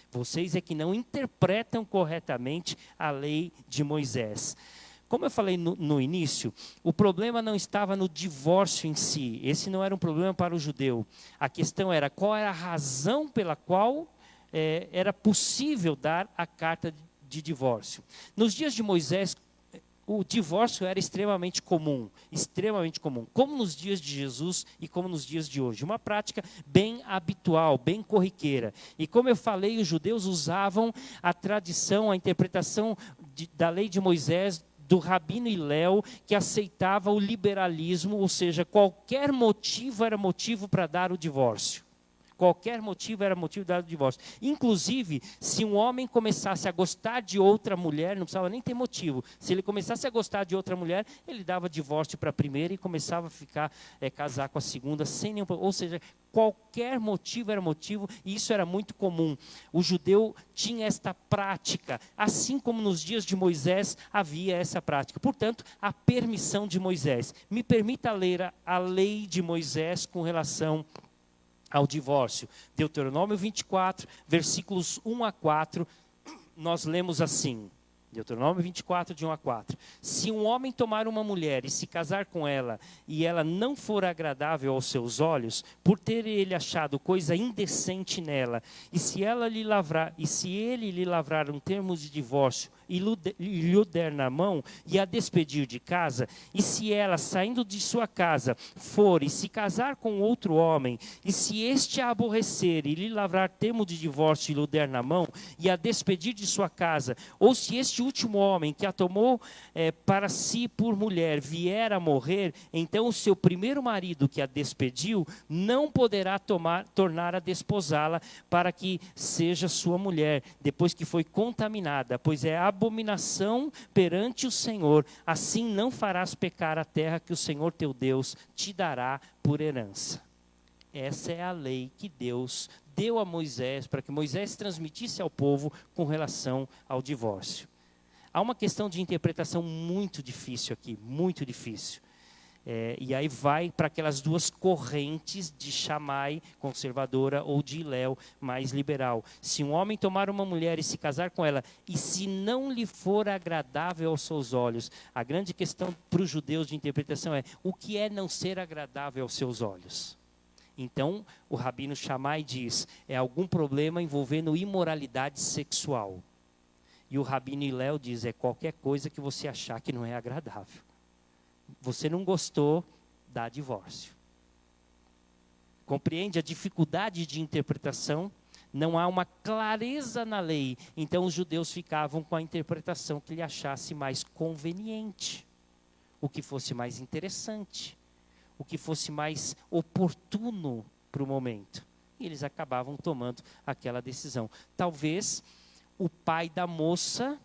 Vocês é que não interpretam corretamente a lei de Moisés. Como eu falei no início, o problema não estava no divórcio em si. Esse não era um problema para o judeu. A questão era qual era a razão pela qual era possível dar a carta de divórcio. Nos dias de Moisés, o divórcio era extremamente comum, como nos dias de Jesus e como nos dias de hoje. Uma prática bem habitual, bem corriqueira. E como eu falei, os judeus usavam a tradição, a interpretação da lei de Moisés, do Rabino Hillel, que aceitava o liberalismo, ou seja, qualquer motivo era motivo para dar o divórcio. Qualquer motivo era motivo de dar o divórcio. Inclusive, se um homem começasse a gostar de outra mulher, não precisava nem ter motivo. Se ele começasse a gostar de outra mulher, ele dava divórcio para a primeira e começava a casar com a segunda, sem nenhum problema. Ou seja, qualquer motivo era motivo, e isso era muito comum. O judeu tinha esta prática, assim como nos dias de Moisés havia essa prática. Portanto, a permissão de Moisés. Me permita ler a lei de Moisés com relação ao divórcio. Deuteronômio 24, versículos 1 a 4, nós lemos assim. Deuteronômio 24, de 1 a 4. Se um homem tomar uma mulher e se casar com ela, e ela não for agradável aos seus olhos, por ter ele achado coisa indecente nela, e se ele lhe lavrar um termo de divórcio e lhe der na mão e a despedir de casa, e se ela, saindo de sua casa, for e se casar com outro homem, e se este a aborrecer e lhe lavrar termo de divórcio e lhe der na mão e a despedir de sua casa, ou se este último homem que a tomou para si por mulher vier a morrer, então o seu primeiro marido que a despediu não poderá tornar a desposá-la para que seja sua mulher, depois que foi contaminada, pois é abominação perante o Senhor. Assim não farás pecar a terra que o Senhor teu Deus te dará por herança. Essa é a lei que Deus deu a Moisés, para que Moisés transmitisse ao povo com relação ao divórcio. Há uma questão de interpretação muito difícil aqui, muito difícil. E aí vai para aquelas duas correntes de Shammai, conservadora, ou de Hillel, mais liberal. Se um homem tomar uma mulher e se casar com ela, e se não lhe for agradável aos seus olhos, a grande questão para os judeus de interpretação é: o que é não ser agradável aos seus olhos? Então, o Rabino Shammai diz, é algum problema envolvendo imoralidade sexual. E o Rabino Hillel diz, é qualquer coisa que você achar que não é agradável. Você não gostou, dá divórcio. Compreende a dificuldade de interpretação? Não há uma clareza na lei. Então, os judeus ficavam com a interpretação que lhe achasse mais conveniente, o que fosse mais interessante, o que fosse mais oportuno para o momento. E eles acabavam tomando aquela decisão. Talvez o pai da moça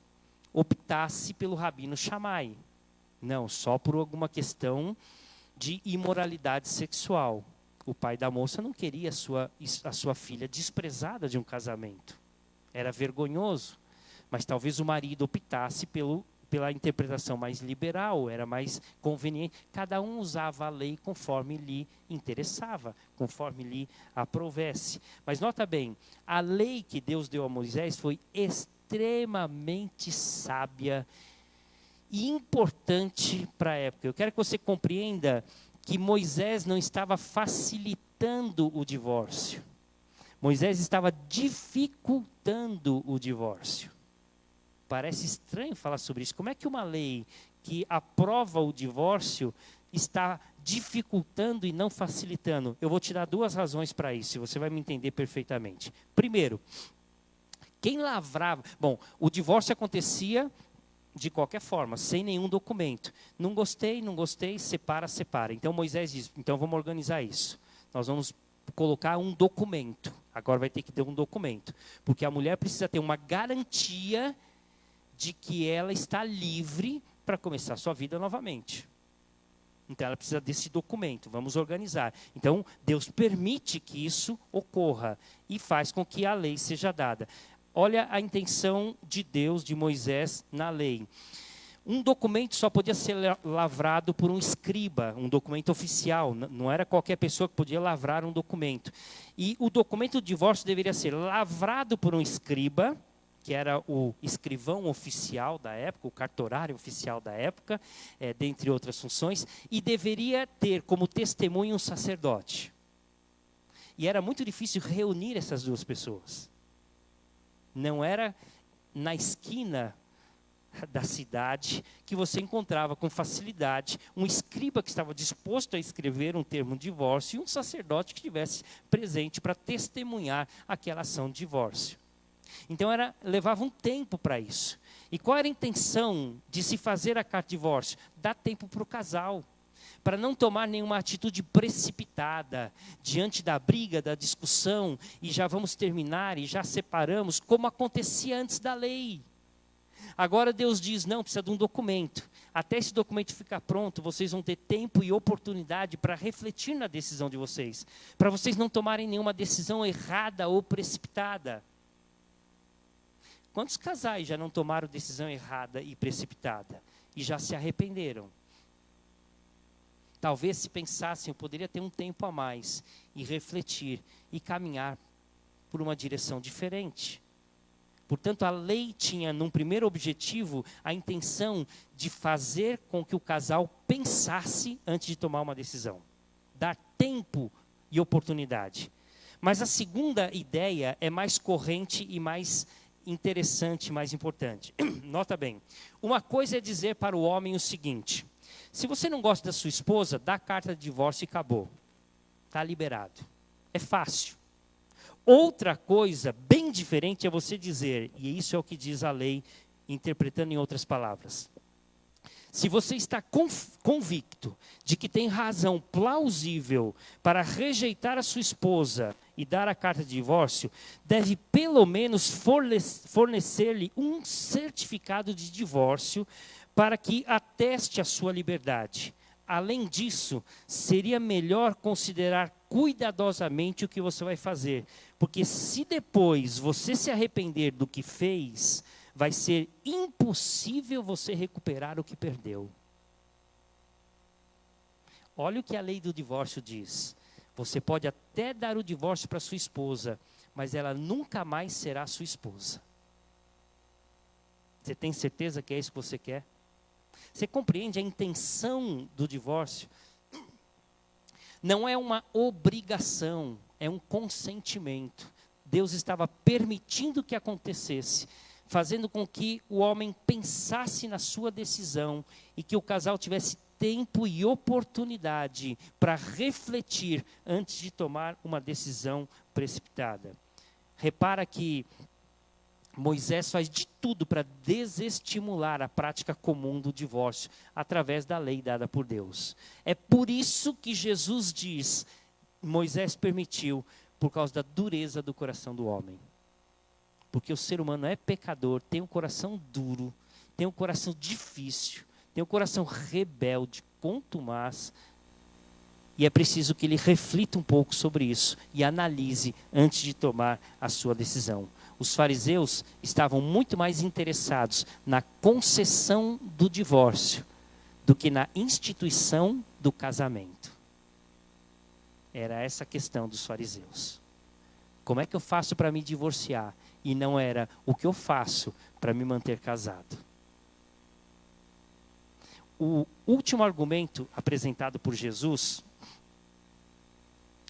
optasse pelo Rabino Shammai. Não, só por alguma questão de imoralidade sexual. O pai da moça não queria a sua filha desprezada de um casamento. Era vergonhoso. Mas talvez o marido optasse pela interpretação mais liberal, era mais conveniente. Cada um usava a lei conforme lhe interessava, conforme lhe aprovesse. Mas nota bem, a lei que Deus deu a Moisés foi extremamente sábia e importante para a época. Eu quero que você compreenda que Moisés não estava facilitando o divórcio. Moisés estava dificultando o divórcio. Parece estranho falar sobre isso. Como é que uma lei que aprova o divórcio está dificultando e não facilitando? Eu vou te dar 2 razões para isso, e você vai me entender perfeitamente. Primeiro, quem lavrava... Bom, o divórcio acontecia de qualquer forma, sem nenhum documento. Não gostei, separa. Então Moisés diz, então vamos organizar isso. Nós vamos colocar um documento. Agora vai ter que ter um documento. Porque a mulher precisa ter uma garantia de que ela está livre para começar a sua vida novamente. Então ela precisa desse documento, vamos organizar. Então Deus permite que isso ocorra e faz com que a lei seja dada. Olha a intenção de Deus, de Moisés, na lei. Um documento só podia ser lavrado por um escriba, um documento oficial. Não era qualquer pessoa que podia lavrar um documento. E o documento do divórcio deveria ser lavrado por um escriba, que era o escrivão oficial da época, o cartorário oficial da época, dentre outras funções, e deveria ter como testemunho um sacerdote. E era muito difícil reunir essas 2 pessoas. Não era na esquina da cidade que você encontrava com facilidade um escriba que estava disposto a escrever um termo de divórcio e um sacerdote que estivesse presente para testemunhar aquela ação de divórcio. Então levava um tempo para isso. E qual era a intenção de se fazer a carta de divórcio? Dar tempo para o casal, para não tomar nenhuma atitude precipitada diante da briga, da discussão, e já vamos terminar e já separamos, como acontecia antes da lei. Agora Deus diz, não, precisa de um documento. Até esse documento ficar pronto, vocês vão ter tempo e oportunidade para refletir na decisão de vocês, para vocês não tomarem nenhuma decisão errada ou precipitada. Quantos casais já não tomaram decisão errada e precipitada e já se arrependeram? Talvez se pensassem, eu poderia ter um tempo a mais e refletir e caminhar por uma direção diferente. Portanto, a lei tinha, num primeiro objetivo, a intenção de fazer com que o casal pensasse antes de tomar uma decisão. Dar tempo e oportunidade. Mas a segunda ideia é mais corrente e mais interessante, mais importante. Nota bem, uma coisa é dizer para o homem o seguinte: se você não gosta da sua esposa, dá a carta de divórcio e acabou. Está liberado. É fácil. Outra coisa bem diferente é você dizer, e isso é o que diz a lei, interpretando em outras palavras. Se você está convicto de que tem razão plausível para rejeitar a sua esposa e dar a carta de divórcio, deve pelo menos fornecer-lhe um certificado de divórcio para que ateste a sua liberdade. Além disso, seria melhor considerar cuidadosamente o que você vai fazer, porque se depois você se arrepender do que fez, vai ser impossível você recuperar o que perdeu. Olha o que a lei do divórcio diz. Você pode até dar o divórcio para sua esposa, mas ela nunca mais será sua esposa. Você tem certeza que é isso que você quer? Você compreende a intenção do divórcio? Não é uma obrigação, é um consentimento. Deus estava permitindo que acontecesse, fazendo com que o homem pensasse na sua decisão e que o casal tivesse tempo e oportunidade para refletir antes de tomar uma decisão precipitada. Repara que Moisés faz de tudo para desestimular a prática comum do divórcio através da lei dada por Deus. É por isso que Jesus diz, Moisés permitiu, por causa da dureza do coração do homem. Porque o ser humano é pecador, tem um coração duro, tem um coração difícil, tem um coração rebelde, contumaz, e é preciso que ele reflita um pouco sobre isso e analise antes de tomar a sua decisão. Os fariseus estavam muito mais interessados na concessão do divórcio do que na instituição do casamento. Era essa a questão dos fariseus. Como é que eu faço para me divorciar? E não era o que eu faço para me manter casado. O último argumento apresentado por Jesus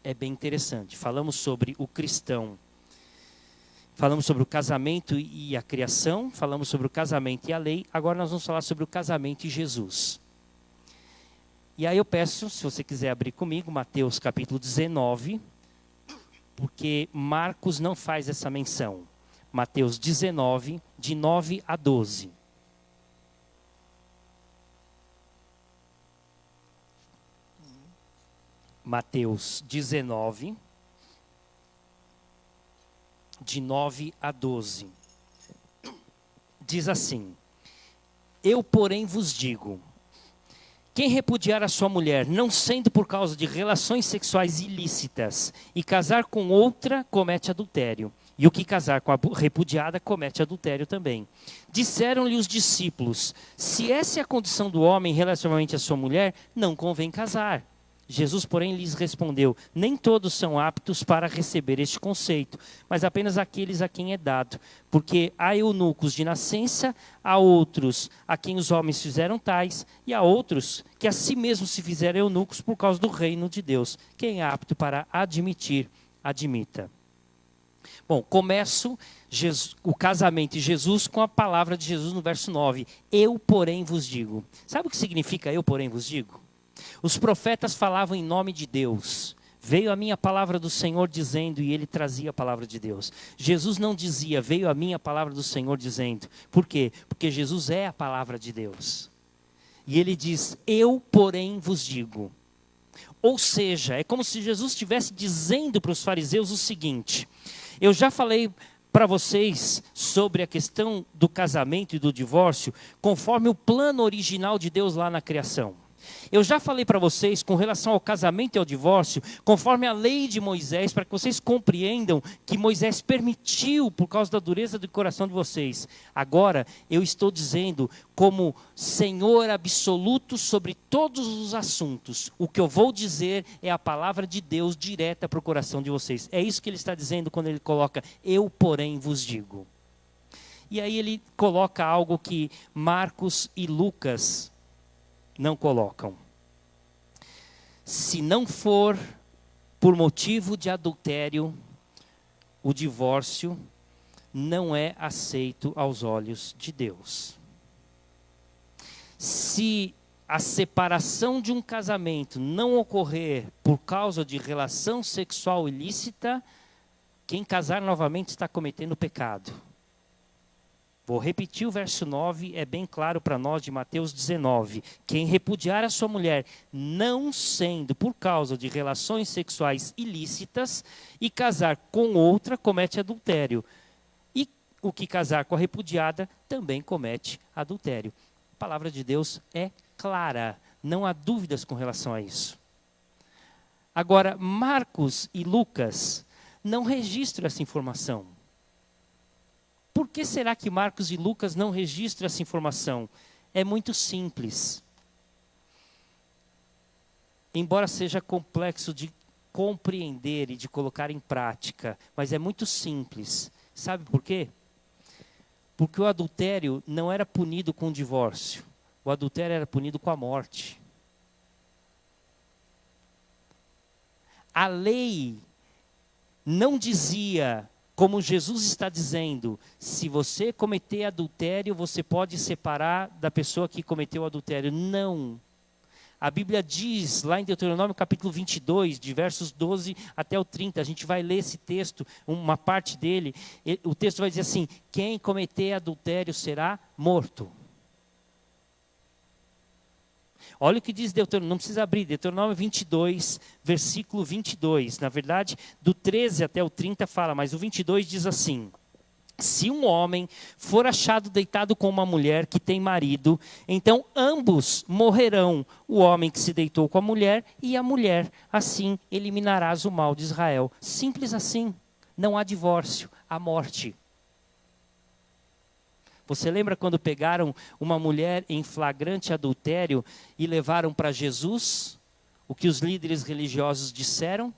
é bem interessante. Falamos sobre o cristão. Falamos sobre o casamento e a criação. Falamos sobre o casamento e a lei. Agora nós vamos falar sobre o casamento e Jesus. E aí eu peço, se você quiser abrir comigo, Mateus capítulo 19, porque Marcos não faz essa menção. Mateus 19, de 9 a 12. Mateus 19, de 9 a 12. Diz assim: Eu, porém, vos digo, quem repudiar a sua mulher, não sendo por causa de relações sexuais ilícitas, e casar com outra, comete adultério. E o que casar com a repudiada, comete adultério também. Disseram-lhe os discípulos, se essa é a condição do homem relativamente à sua mulher, não convém casar. Jesus, porém, lhes respondeu, nem todos são aptos para receber este conceito, mas apenas aqueles a quem é dado. Porque há eunucos de nascença, há outros a quem os homens fizeram tais, e há outros que a si mesmos se fizeram eunucos por causa do reino de Deus. Quem é apto para admitir, admita. Bom, começo o casamento de Jesus com a palavra de Jesus no verso 9. Eu, porém, vos digo. Sabe o que significa eu, porém, vos digo? Os profetas falavam em nome de Deus. Veio a minha palavra do Senhor dizendo, e ele trazia a palavra de Deus. Jesus não dizia, veio a minha palavra do Senhor dizendo. Por quê? Porque Jesus é a palavra de Deus. E ele diz, eu, porém, vos digo. Ou seja, é como se Jesus estivesse dizendo para os fariseus o seguinte, eu já falei para vocês sobre a questão do casamento e do divórcio, conforme o plano original de Deus lá na criação. Eu já falei para vocês com relação ao casamento e ao divórcio, conforme a lei de Moisés, para que vocês compreendam que Moisés permitiu por causa da dureza do coração de vocês. Agora eu estou dizendo como Senhor absoluto sobre todos os assuntos. O que eu vou dizer é a palavra de Deus direta para o coração de vocês. É isso que ele está dizendo quando ele coloca, eu porém vos digo. E aí ele coloca algo que Marcos e Lucas não colocam. Se não for por motivo de adultério, o divórcio não é aceito aos olhos de Deus. Se a separação de um casamento não ocorrer por causa de relação sexual ilícita, quem casar novamente está cometendo pecado. Vou repetir o verso 9, é bem claro para nós de Mateus 19. Quem repudiar a sua mulher, não sendo por causa de relações sexuais ilícitas, e casar com outra, comete adultério. E o que casar com a repudiada, também comete adultério. A palavra de Deus é clara, não há dúvidas com relação a isso. Agora, Marcos e Lucas não registram essa informação. Por que será que Marcos e Lucas não registram essa informação? É muito simples. Embora seja complexo de compreender e de colocar em prática, mas é muito simples. Sabe por quê? Porque o adultério não era punido com o divórcio. O adultério era punido com a morte. A lei não dizia, como Jesus está dizendo, se você cometer adultério, você pode separar da pessoa que cometeu adultério. Não. A Bíblia diz, lá em Deuteronômio capítulo 22, de versos 12 até o 30, a gente vai ler esse texto, uma parte dele, o texto vai dizer assim, quem cometer adultério será morto. Olha o que diz Deuteronômio, não precisa abrir, Deuteronômio 22, versículo 22. Na verdade, do 13 até o 30 fala, mas o 22 diz assim: se um homem for achado deitado com uma mulher que tem marido, então ambos morrerão, o homem que se deitou com a mulher e a mulher. Assim eliminarás o mal de Israel. Simples assim, não há divórcio, há morte. Você lembra quando pegaram uma mulher em flagrante adultério e levaram para Jesus? O que os líderes religiosos disseram?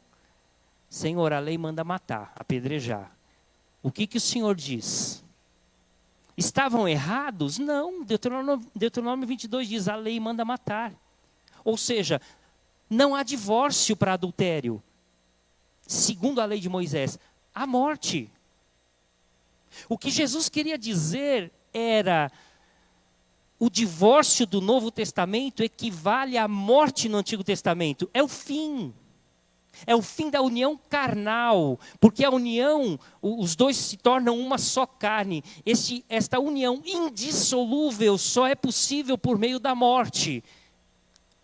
Senhor, a lei manda matar, apedrejar. O que o Senhor diz? Estavam errados? Não, Deuteronômio 22 diz, a lei manda matar. Ou seja, não há divórcio para adultério. Segundo a lei de Moisés, há morte. O que Jesus queria dizer era, o divórcio do Novo Testamento equivale à morte no Antigo Testamento. É o fim. É o fim da união carnal, porque a união, os dois se tornam uma só carne. Esta união indissolúvel só é possível por meio da morte.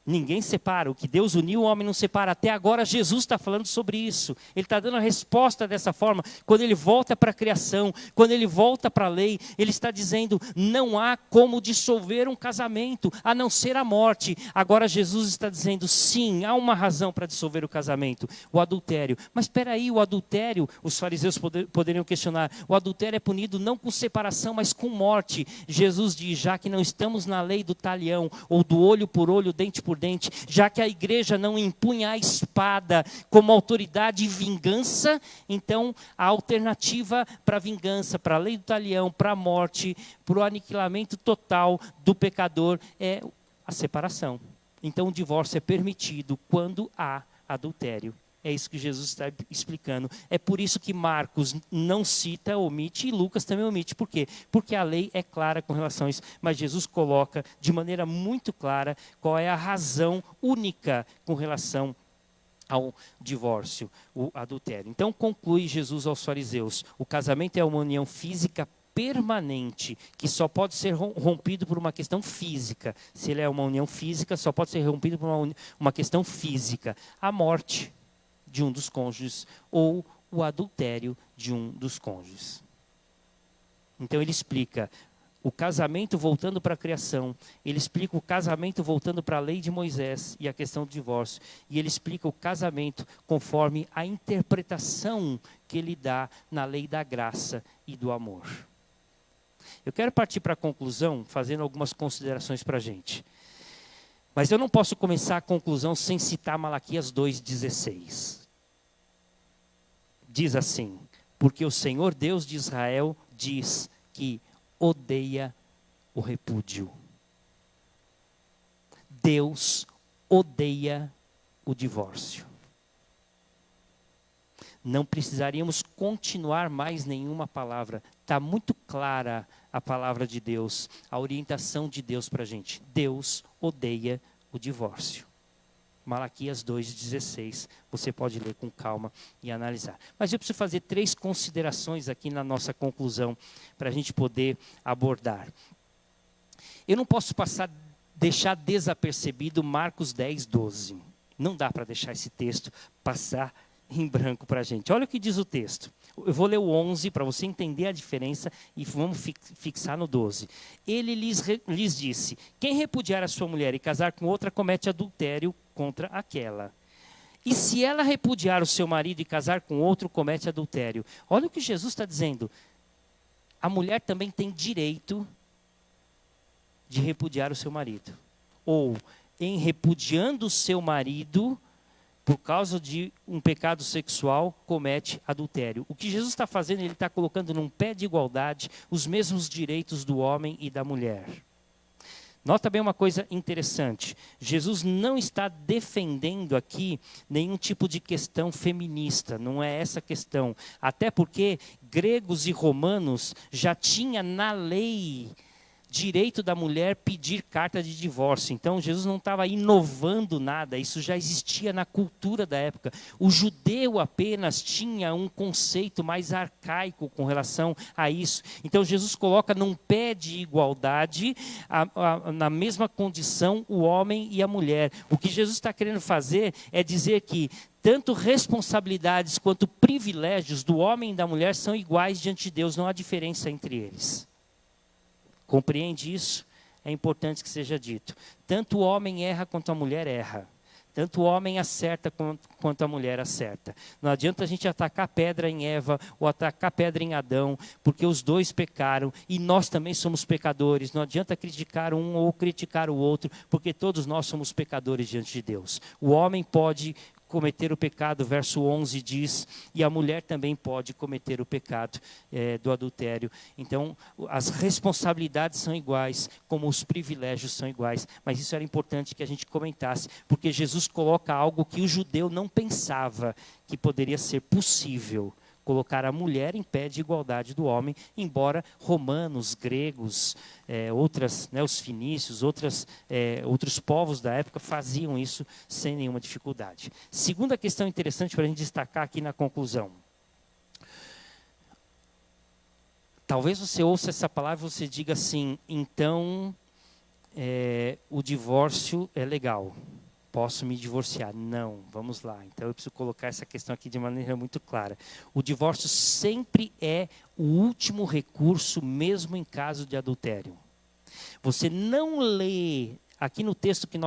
Ninguém separa, o que Deus uniu, o homem não separa. Até agora Jesus está falando sobre isso. Ele está dando a resposta dessa forma. Quando ele volta para a criação, quando ele volta para a lei, ele está dizendo, não há como dissolver um casamento, a não ser a morte. Agora Jesus está dizendo, sim, há uma razão para dissolver o casamento, o adultério. Mas espera aí, o adultério, os fariseus poderiam questionar, o adultério é punido não com separação, mas com morte. Jesus diz, já que não estamos na lei do talião, ou do olho por olho, dente por dente, já que a igreja não impunha a espada como autoridade e vingança, então a alternativa para a vingança, para a lei do talião, para a morte, para o aniquilamento total do pecador é a separação. Então o divórcio é permitido quando há adultério. É isso que Jesus está explicando. É por isso que Marcos não cita, omite, e Lucas também omite. Por quê? Porque a lei é clara com relação a isso. Mas Jesus coloca de maneira muito clara qual é a razão única com relação ao divórcio, o adultério. Então conclui Jesus aos fariseus. O casamento é uma união física permanente, que só pode ser rompido por uma questão física. Se ele é uma união física, só pode ser rompido por uma questão física. A morte de um dos cônjuges ou o adultério de um dos cônjuges. Então ele explica o casamento voltando para a criação, ele explica o casamento voltando para a lei de Moisés e a questão do divórcio, e ele explica o casamento conforme a interpretação que ele dá na lei da graça e do amor. Eu quero partir para a conclusão, fazendo algumas considerações para a gente. Mas eu não posso começar a conclusão sem citar Malaquias 2,16. Diz assim, porque o Senhor Deus de Israel diz que odeia o repúdio. Deus odeia o divórcio. Não precisaríamos continuar mais nenhuma palavra. Está muito clara a palavra de Deus, a orientação de Deus para a gente. Deus odeia o divórcio. Malaquias 2,16, você pode ler com calma e analisar. Mas eu preciso fazer 3 considerações aqui na nossa conclusão, para a gente poder abordar. Eu não posso deixar desapercebido Marcos 10:12. Não dá para deixar esse texto passar em branco para a gente. Olha o que diz o texto. Eu vou ler o 11 para você entender a diferença e vamos fixar no 12. Ele lhes disse, quem repudiar a sua mulher e casar com outra comete adultério contra aquela. E se ela repudiar o seu marido e casar com outro, comete adultério. Olha o que Jesus está dizendo. A mulher também tem direito de repudiar o seu marido. Ou, em repudiando o seu marido, por causa de um pecado sexual, comete adultério. O que Jesus está fazendo, ele está colocando num pé de igualdade os mesmos direitos do homem e da mulher. Nota bem uma coisa interessante. Jesus não está defendendo aqui nenhum tipo de questão feminista. Não é essa a questão. Até porque gregos e romanos já tinham na lei direito da mulher pedir carta de divórcio. Então, Jesus não estava inovando nada, isso já existia na cultura da época. O judeu apenas tinha um conceito mais arcaico com relação a isso. Então, Jesus coloca num pé de igualdade, na mesma condição, o homem e a mulher. O que Jesus está querendo fazer é dizer que tanto responsabilidades quanto privilégios do homem e da mulher são iguais diante de Deus, não há diferença entre eles. Compreende isso? É importante que seja dito. Tanto o homem erra quanto a mulher erra. Tanto o homem acerta quanto a mulher acerta. Não adianta a gente atacar pedra em Eva ou atacar pedra em Adão, porque os dois pecaram e nós também somos pecadores. Não adianta criticar um ou criticar o outro, porque todos nós somos pecadores diante de Deus. O homem pode cometer o pecado, verso 11 diz, e a mulher também pode cometer o pecado do adultério. Então, as responsabilidades são iguais, como os privilégios são iguais. Mas isso era importante que a gente comentasse, porque Jesus coloca algo que o judeu não pensava que poderia ser possível. Colocar a mulher em pé de igualdade do homem, embora romanos, gregos, os fenícios, outros povos da época faziam isso sem nenhuma dificuldade. Segunda questão interessante para a gente destacar aqui na conclusão. Talvez você ouça essa palavra e você diga assim, então o divórcio é legal. Posso me divorciar? Não, vamos lá. Então eu preciso colocar essa questão aqui de maneira muito clara. O divórcio sempre é o último recurso, mesmo em caso de adultério. Você não lê, aqui no texto que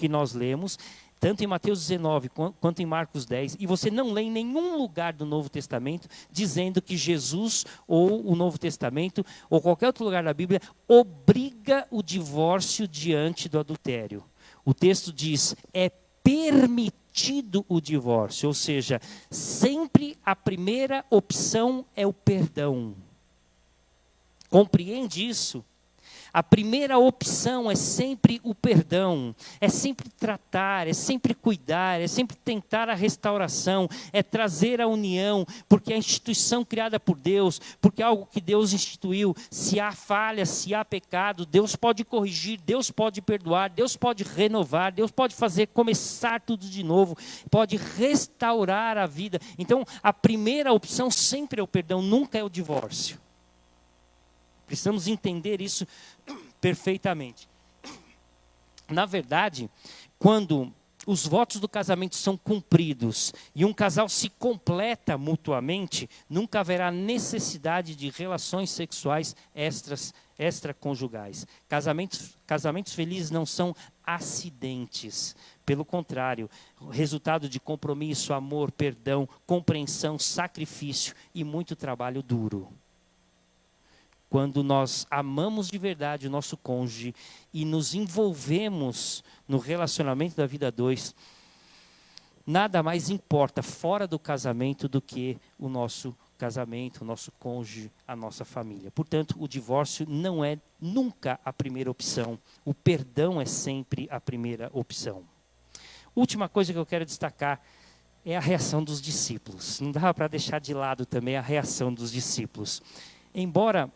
nós lemos, tanto em Mateus 19 quanto em Marcos 10, e você não lê em nenhum lugar do Novo Testamento dizendo que Jesus ou o Novo Testamento ou qualquer outro lugar da Bíblia obriga o divórcio diante do adultério. O texto diz, é permitido o divórcio, ou seja, sempre a primeira opção é o perdão. Compreende isso? A primeira opção é sempre o perdão, é sempre tratar, é sempre cuidar, é sempre tentar a restauração, é trazer a união, porque é a instituição criada por Deus, porque é algo que Deus instituiu. Se há falha, se há pecado, Deus pode corrigir, Deus pode perdoar, Deus pode renovar, Deus pode fazer começar tudo de novo, pode restaurar a vida. Então, a primeira opção sempre é o perdão, nunca é o divórcio. Precisamos entender isso perfeitamente. Na verdade, quando os votos do casamento são cumpridos e um casal se completa mutuamente, nunca haverá necessidade de relações sexuais extraconjugais. Casamentos felizes não são acidentes. Pelo contrário, resultado de compromisso, amor, perdão, compreensão, sacrifício e muito trabalho duro. Quando nós amamos de verdade o nosso cônjuge e nos envolvemos no relacionamento da vida a dois, nada mais importa fora do casamento do que o nosso casamento, o nosso cônjuge, a nossa família. Portanto, o divórcio não é nunca a primeira opção. O perdão é sempre a primeira opção. Última coisa que eu quero destacar é a reação dos discípulos. Não dá para deixar de lado também a reação dos discípulos. Embora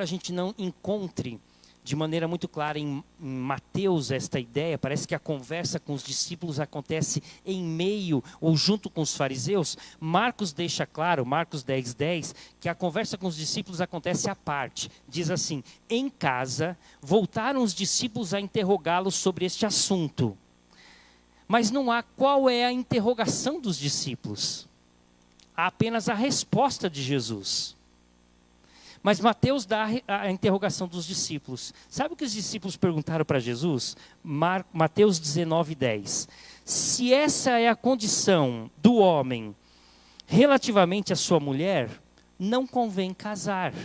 a gente não encontre de maneira muito clara em Mateus esta ideia, parece que a conversa com os discípulos acontece em meio ou junto com os fariseus, Marcos deixa claro, Marcos 10:10, que a conversa com os discípulos acontece à parte. Diz assim, em casa, voltaram os discípulos a interrogá-los sobre este assunto. Mas não há qual é a interrogação dos discípulos. Há apenas a resposta de Jesus. Mas Mateus dá a interrogação dos discípulos. Sabe o que os discípulos perguntaram para Jesus? Mateus 19:10. Se essa é a condição do homem relativamente à sua mulher, não convém casar.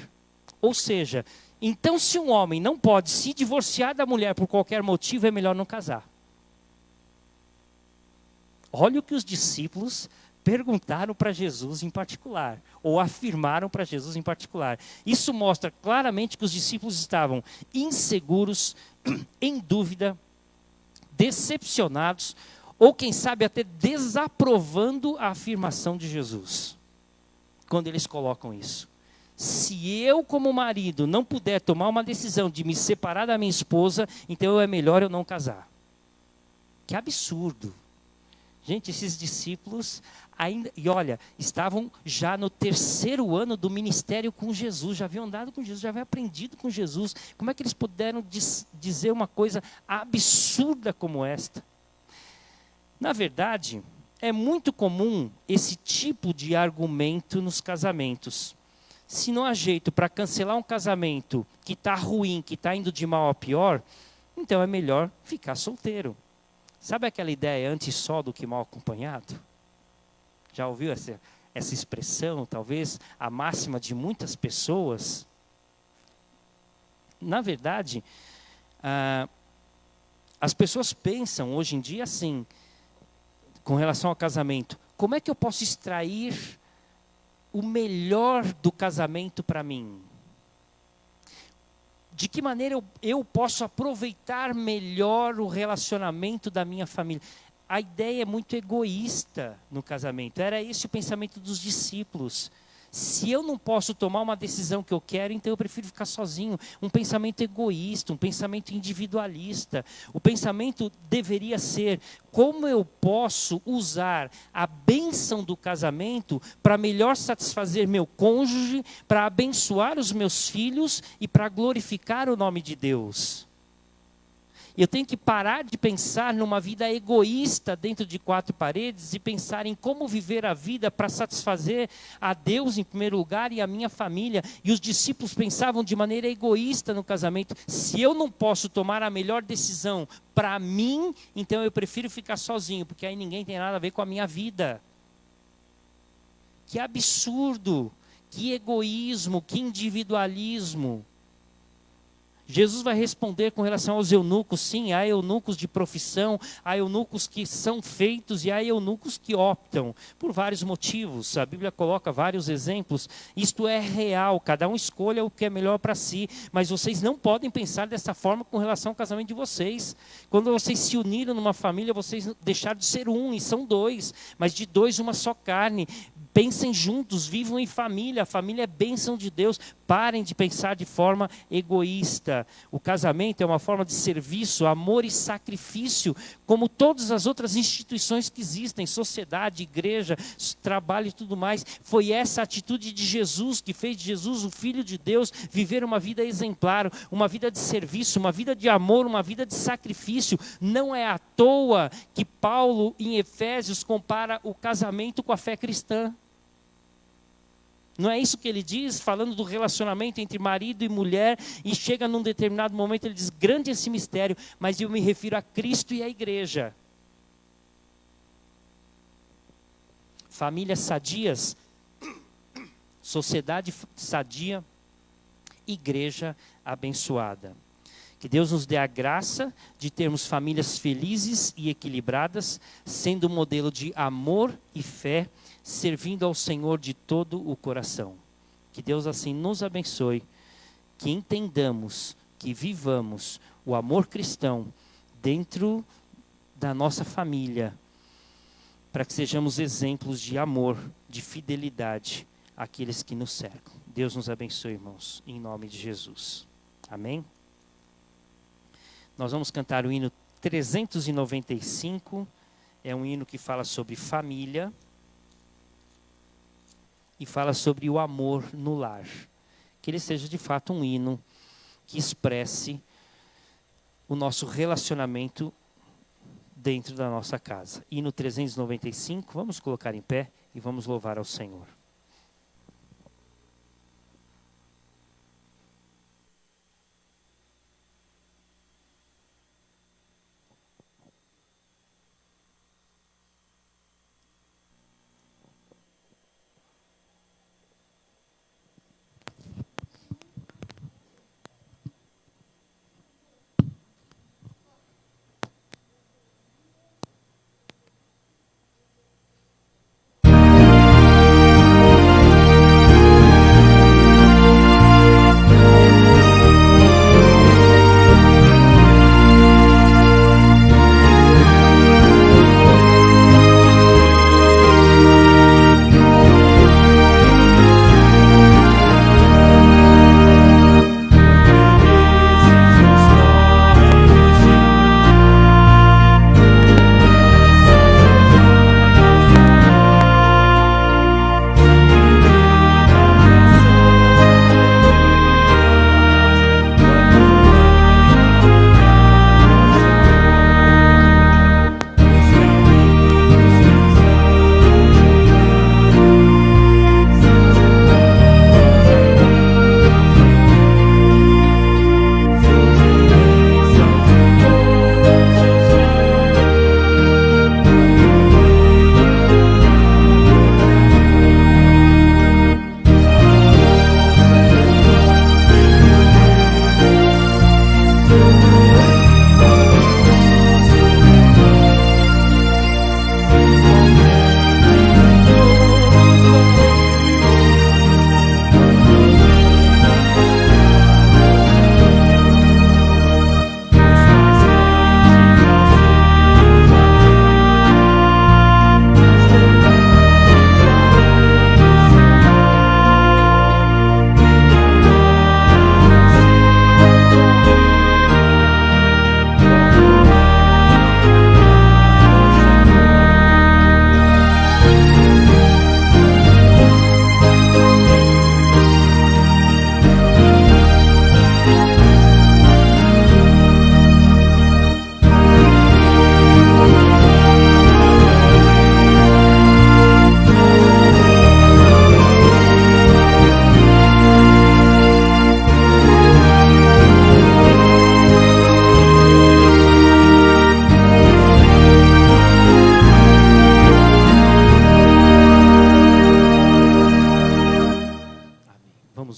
Ou seja, então se um homem não pode se divorciar da mulher por qualquer motivo, é melhor não casar. Olha o que os discípulos perguntaram para Jesus em particular, ou afirmaram para Jesus em particular. Isso mostra claramente que os discípulos estavam inseguros, em dúvida, decepcionados, ou quem sabe até desaprovando a afirmação de Jesus, quando eles colocam isso. Se eu, como marido, não puder tomar uma decisão de me separar da minha esposa, então é melhor eu não casar. Que absurdo. Gente, esses discípulos ainda, e olha, estavam já no 3º ano do ministério com Jesus, já haviam andado com Jesus, já haviam aprendido com Jesus. Como é que eles puderam dizer uma coisa absurda como esta? Na verdade, é muito comum esse tipo de argumento nos casamentos. Se não há jeito para cancelar um casamento que está ruim, que está indo de mal a pior, então é melhor ficar solteiro. Sabe aquela ideia antes só do que mal acompanhado? Já ouviu essa expressão, talvez a máxima de muitas pessoas? Na verdade, as pessoas pensam hoje em dia assim, com relação ao casamento: como é que eu posso extrair o melhor do casamento para mim? De que maneira eu posso aproveitar melhor o relacionamento da minha família? A ideia é muito egoísta no casamento. Era esse o pensamento dos discípulos. Se eu não posso tomar uma decisão que eu quero, então eu prefiro ficar sozinho. Um pensamento egoísta, um pensamento individualista. O pensamento deveria ser: como eu posso usar a bênção do casamento para melhor satisfazer meu cônjuge, para abençoar os meus filhos e para glorificar o nome de Deus? Eu tenho que parar de pensar numa vida egoísta dentro de 4 paredes e pensar em como viver a vida para satisfazer a Deus em primeiro lugar e a minha família. E os discípulos pensavam de maneira egoísta no casamento: se eu não posso tomar a melhor decisão para mim, então eu prefiro ficar sozinho, porque aí ninguém tem nada a ver com a minha vida. Que absurdo, que egoísmo, que individualismo. Jesus vai responder com relação aos eunucos. Sim, há eunucos de profissão, há eunucos que são feitos e há eunucos que optam por vários motivos. A Bíblia coloca vários exemplos. Isto é real, cada um escolha o que é melhor para si. Mas vocês não podem pensar dessa forma com relação ao casamento de vocês. Quando vocês se uniram numa família, vocês deixaram de ser um e são 2, mas de 2 uma só carne. Pensem juntos, vivam em família. A família é bênção de Deus. Parem de pensar de forma egoísta. O casamento é uma forma de serviço, amor e sacrifício, como todas as outras instituições que existem, sociedade, igreja, trabalho e tudo mais. Foi essa atitude de Jesus que fez de Jesus, o Filho de Deus, viver uma vida exemplar, uma vida de serviço, uma vida de amor, uma vida de sacrifício. Não é à toa que Paulo, em Efésios, compara o casamento com a fé cristã. Não é isso que ele diz, falando do relacionamento entre marido e mulher, e chega num determinado momento, ele diz: grande é esse mistério, mas eu me refiro a Cristo e à igreja. Famílias sadias, sociedade sadia, igreja abençoada. Que Deus nos dê a graça de termos famílias felizes e equilibradas, sendo um modelo de amor e fé, servindo ao Senhor de todo o coração. Que Deus assim nos abençoe, que entendamos, que vivamos o amor cristão dentro da nossa família, para que sejamos exemplos de amor, de fidelidade àqueles que nos cercam. Deus nos abençoe, irmãos, em nome de Jesus. Amém? Nós vamos cantar o hino 395, é um hino que fala sobre família e fala sobre o amor no lar. Que ele seja de fato um hino que expresse o nosso relacionamento dentro da nossa casa. Hino 395, vamos colocar em pé e vamos louvar ao Senhor.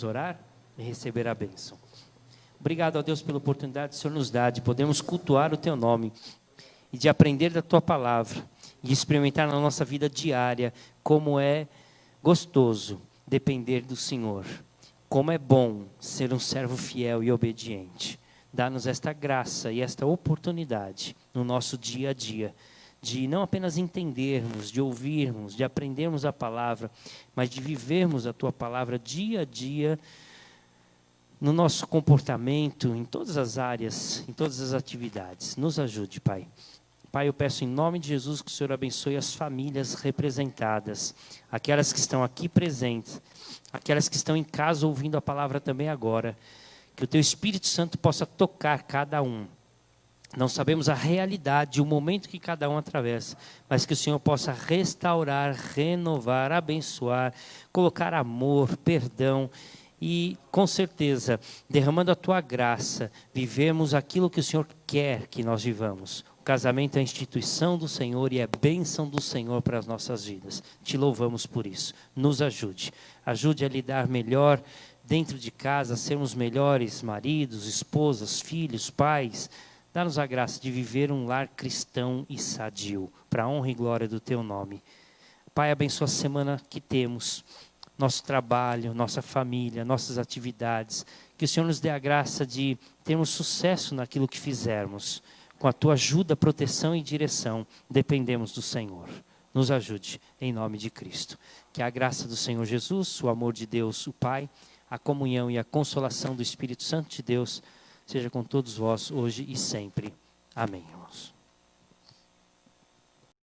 Vamos orar e receber a bênção. Obrigado, ó Deus, pela oportunidade que o Senhor nos dá de podermos cultuar o Teu nome e de aprender da Tua palavra e experimentar na nossa vida diária como é gostoso depender do Senhor, como é bom ser um servo fiel e obediente. Dá-nos esta graça e esta oportunidade no nosso dia a dia, de não apenas entendermos, de ouvirmos, de aprendermos a palavra, mas de vivermos a Tua palavra dia a dia, no nosso comportamento, em todas as áreas, em todas as atividades. Nos ajude, Pai. Pai, eu peço em nome de Jesus que o Senhor abençoe as famílias representadas, aquelas que estão aqui presentes, aquelas que estão em casa ouvindo a palavra também agora, que o Teu Espírito Santo possa tocar cada um. Não sabemos a realidade, o momento que cada um atravessa, mas que o Senhor possa restaurar, renovar, abençoar, colocar amor, perdão e, com certeza, derramando a Tua graça, vivemos aquilo que o Senhor quer que nós vivamos. O casamento é a instituição do Senhor e é bênção do Senhor para as nossas vidas. Te louvamos por isso. Nos ajude. Ajude a lidar melhor dentro de casa, a sermos melhores maridos, esposas, filhos, pais. Dá-nos a graça de viver um lar cristão e sadio, para a honra e glória do Teu nome. Pai, abençoa a semana que temos, nosso trabalho, nossa família, nossas atividades. Que o Senhor nos dê a graça de termos sucesso naquilo que fizermos. Com a Tua ajuda, proteção e direção, dependemos do Senhor. Nos ajude, em nome de Cristo. Que a graça do Senhor Jesus, o amor de Deus, o Pai, a comunhão e a consolação do Espírito Santo de Deus, seja com todos vós, hoje e sempre. Amém, irmãos.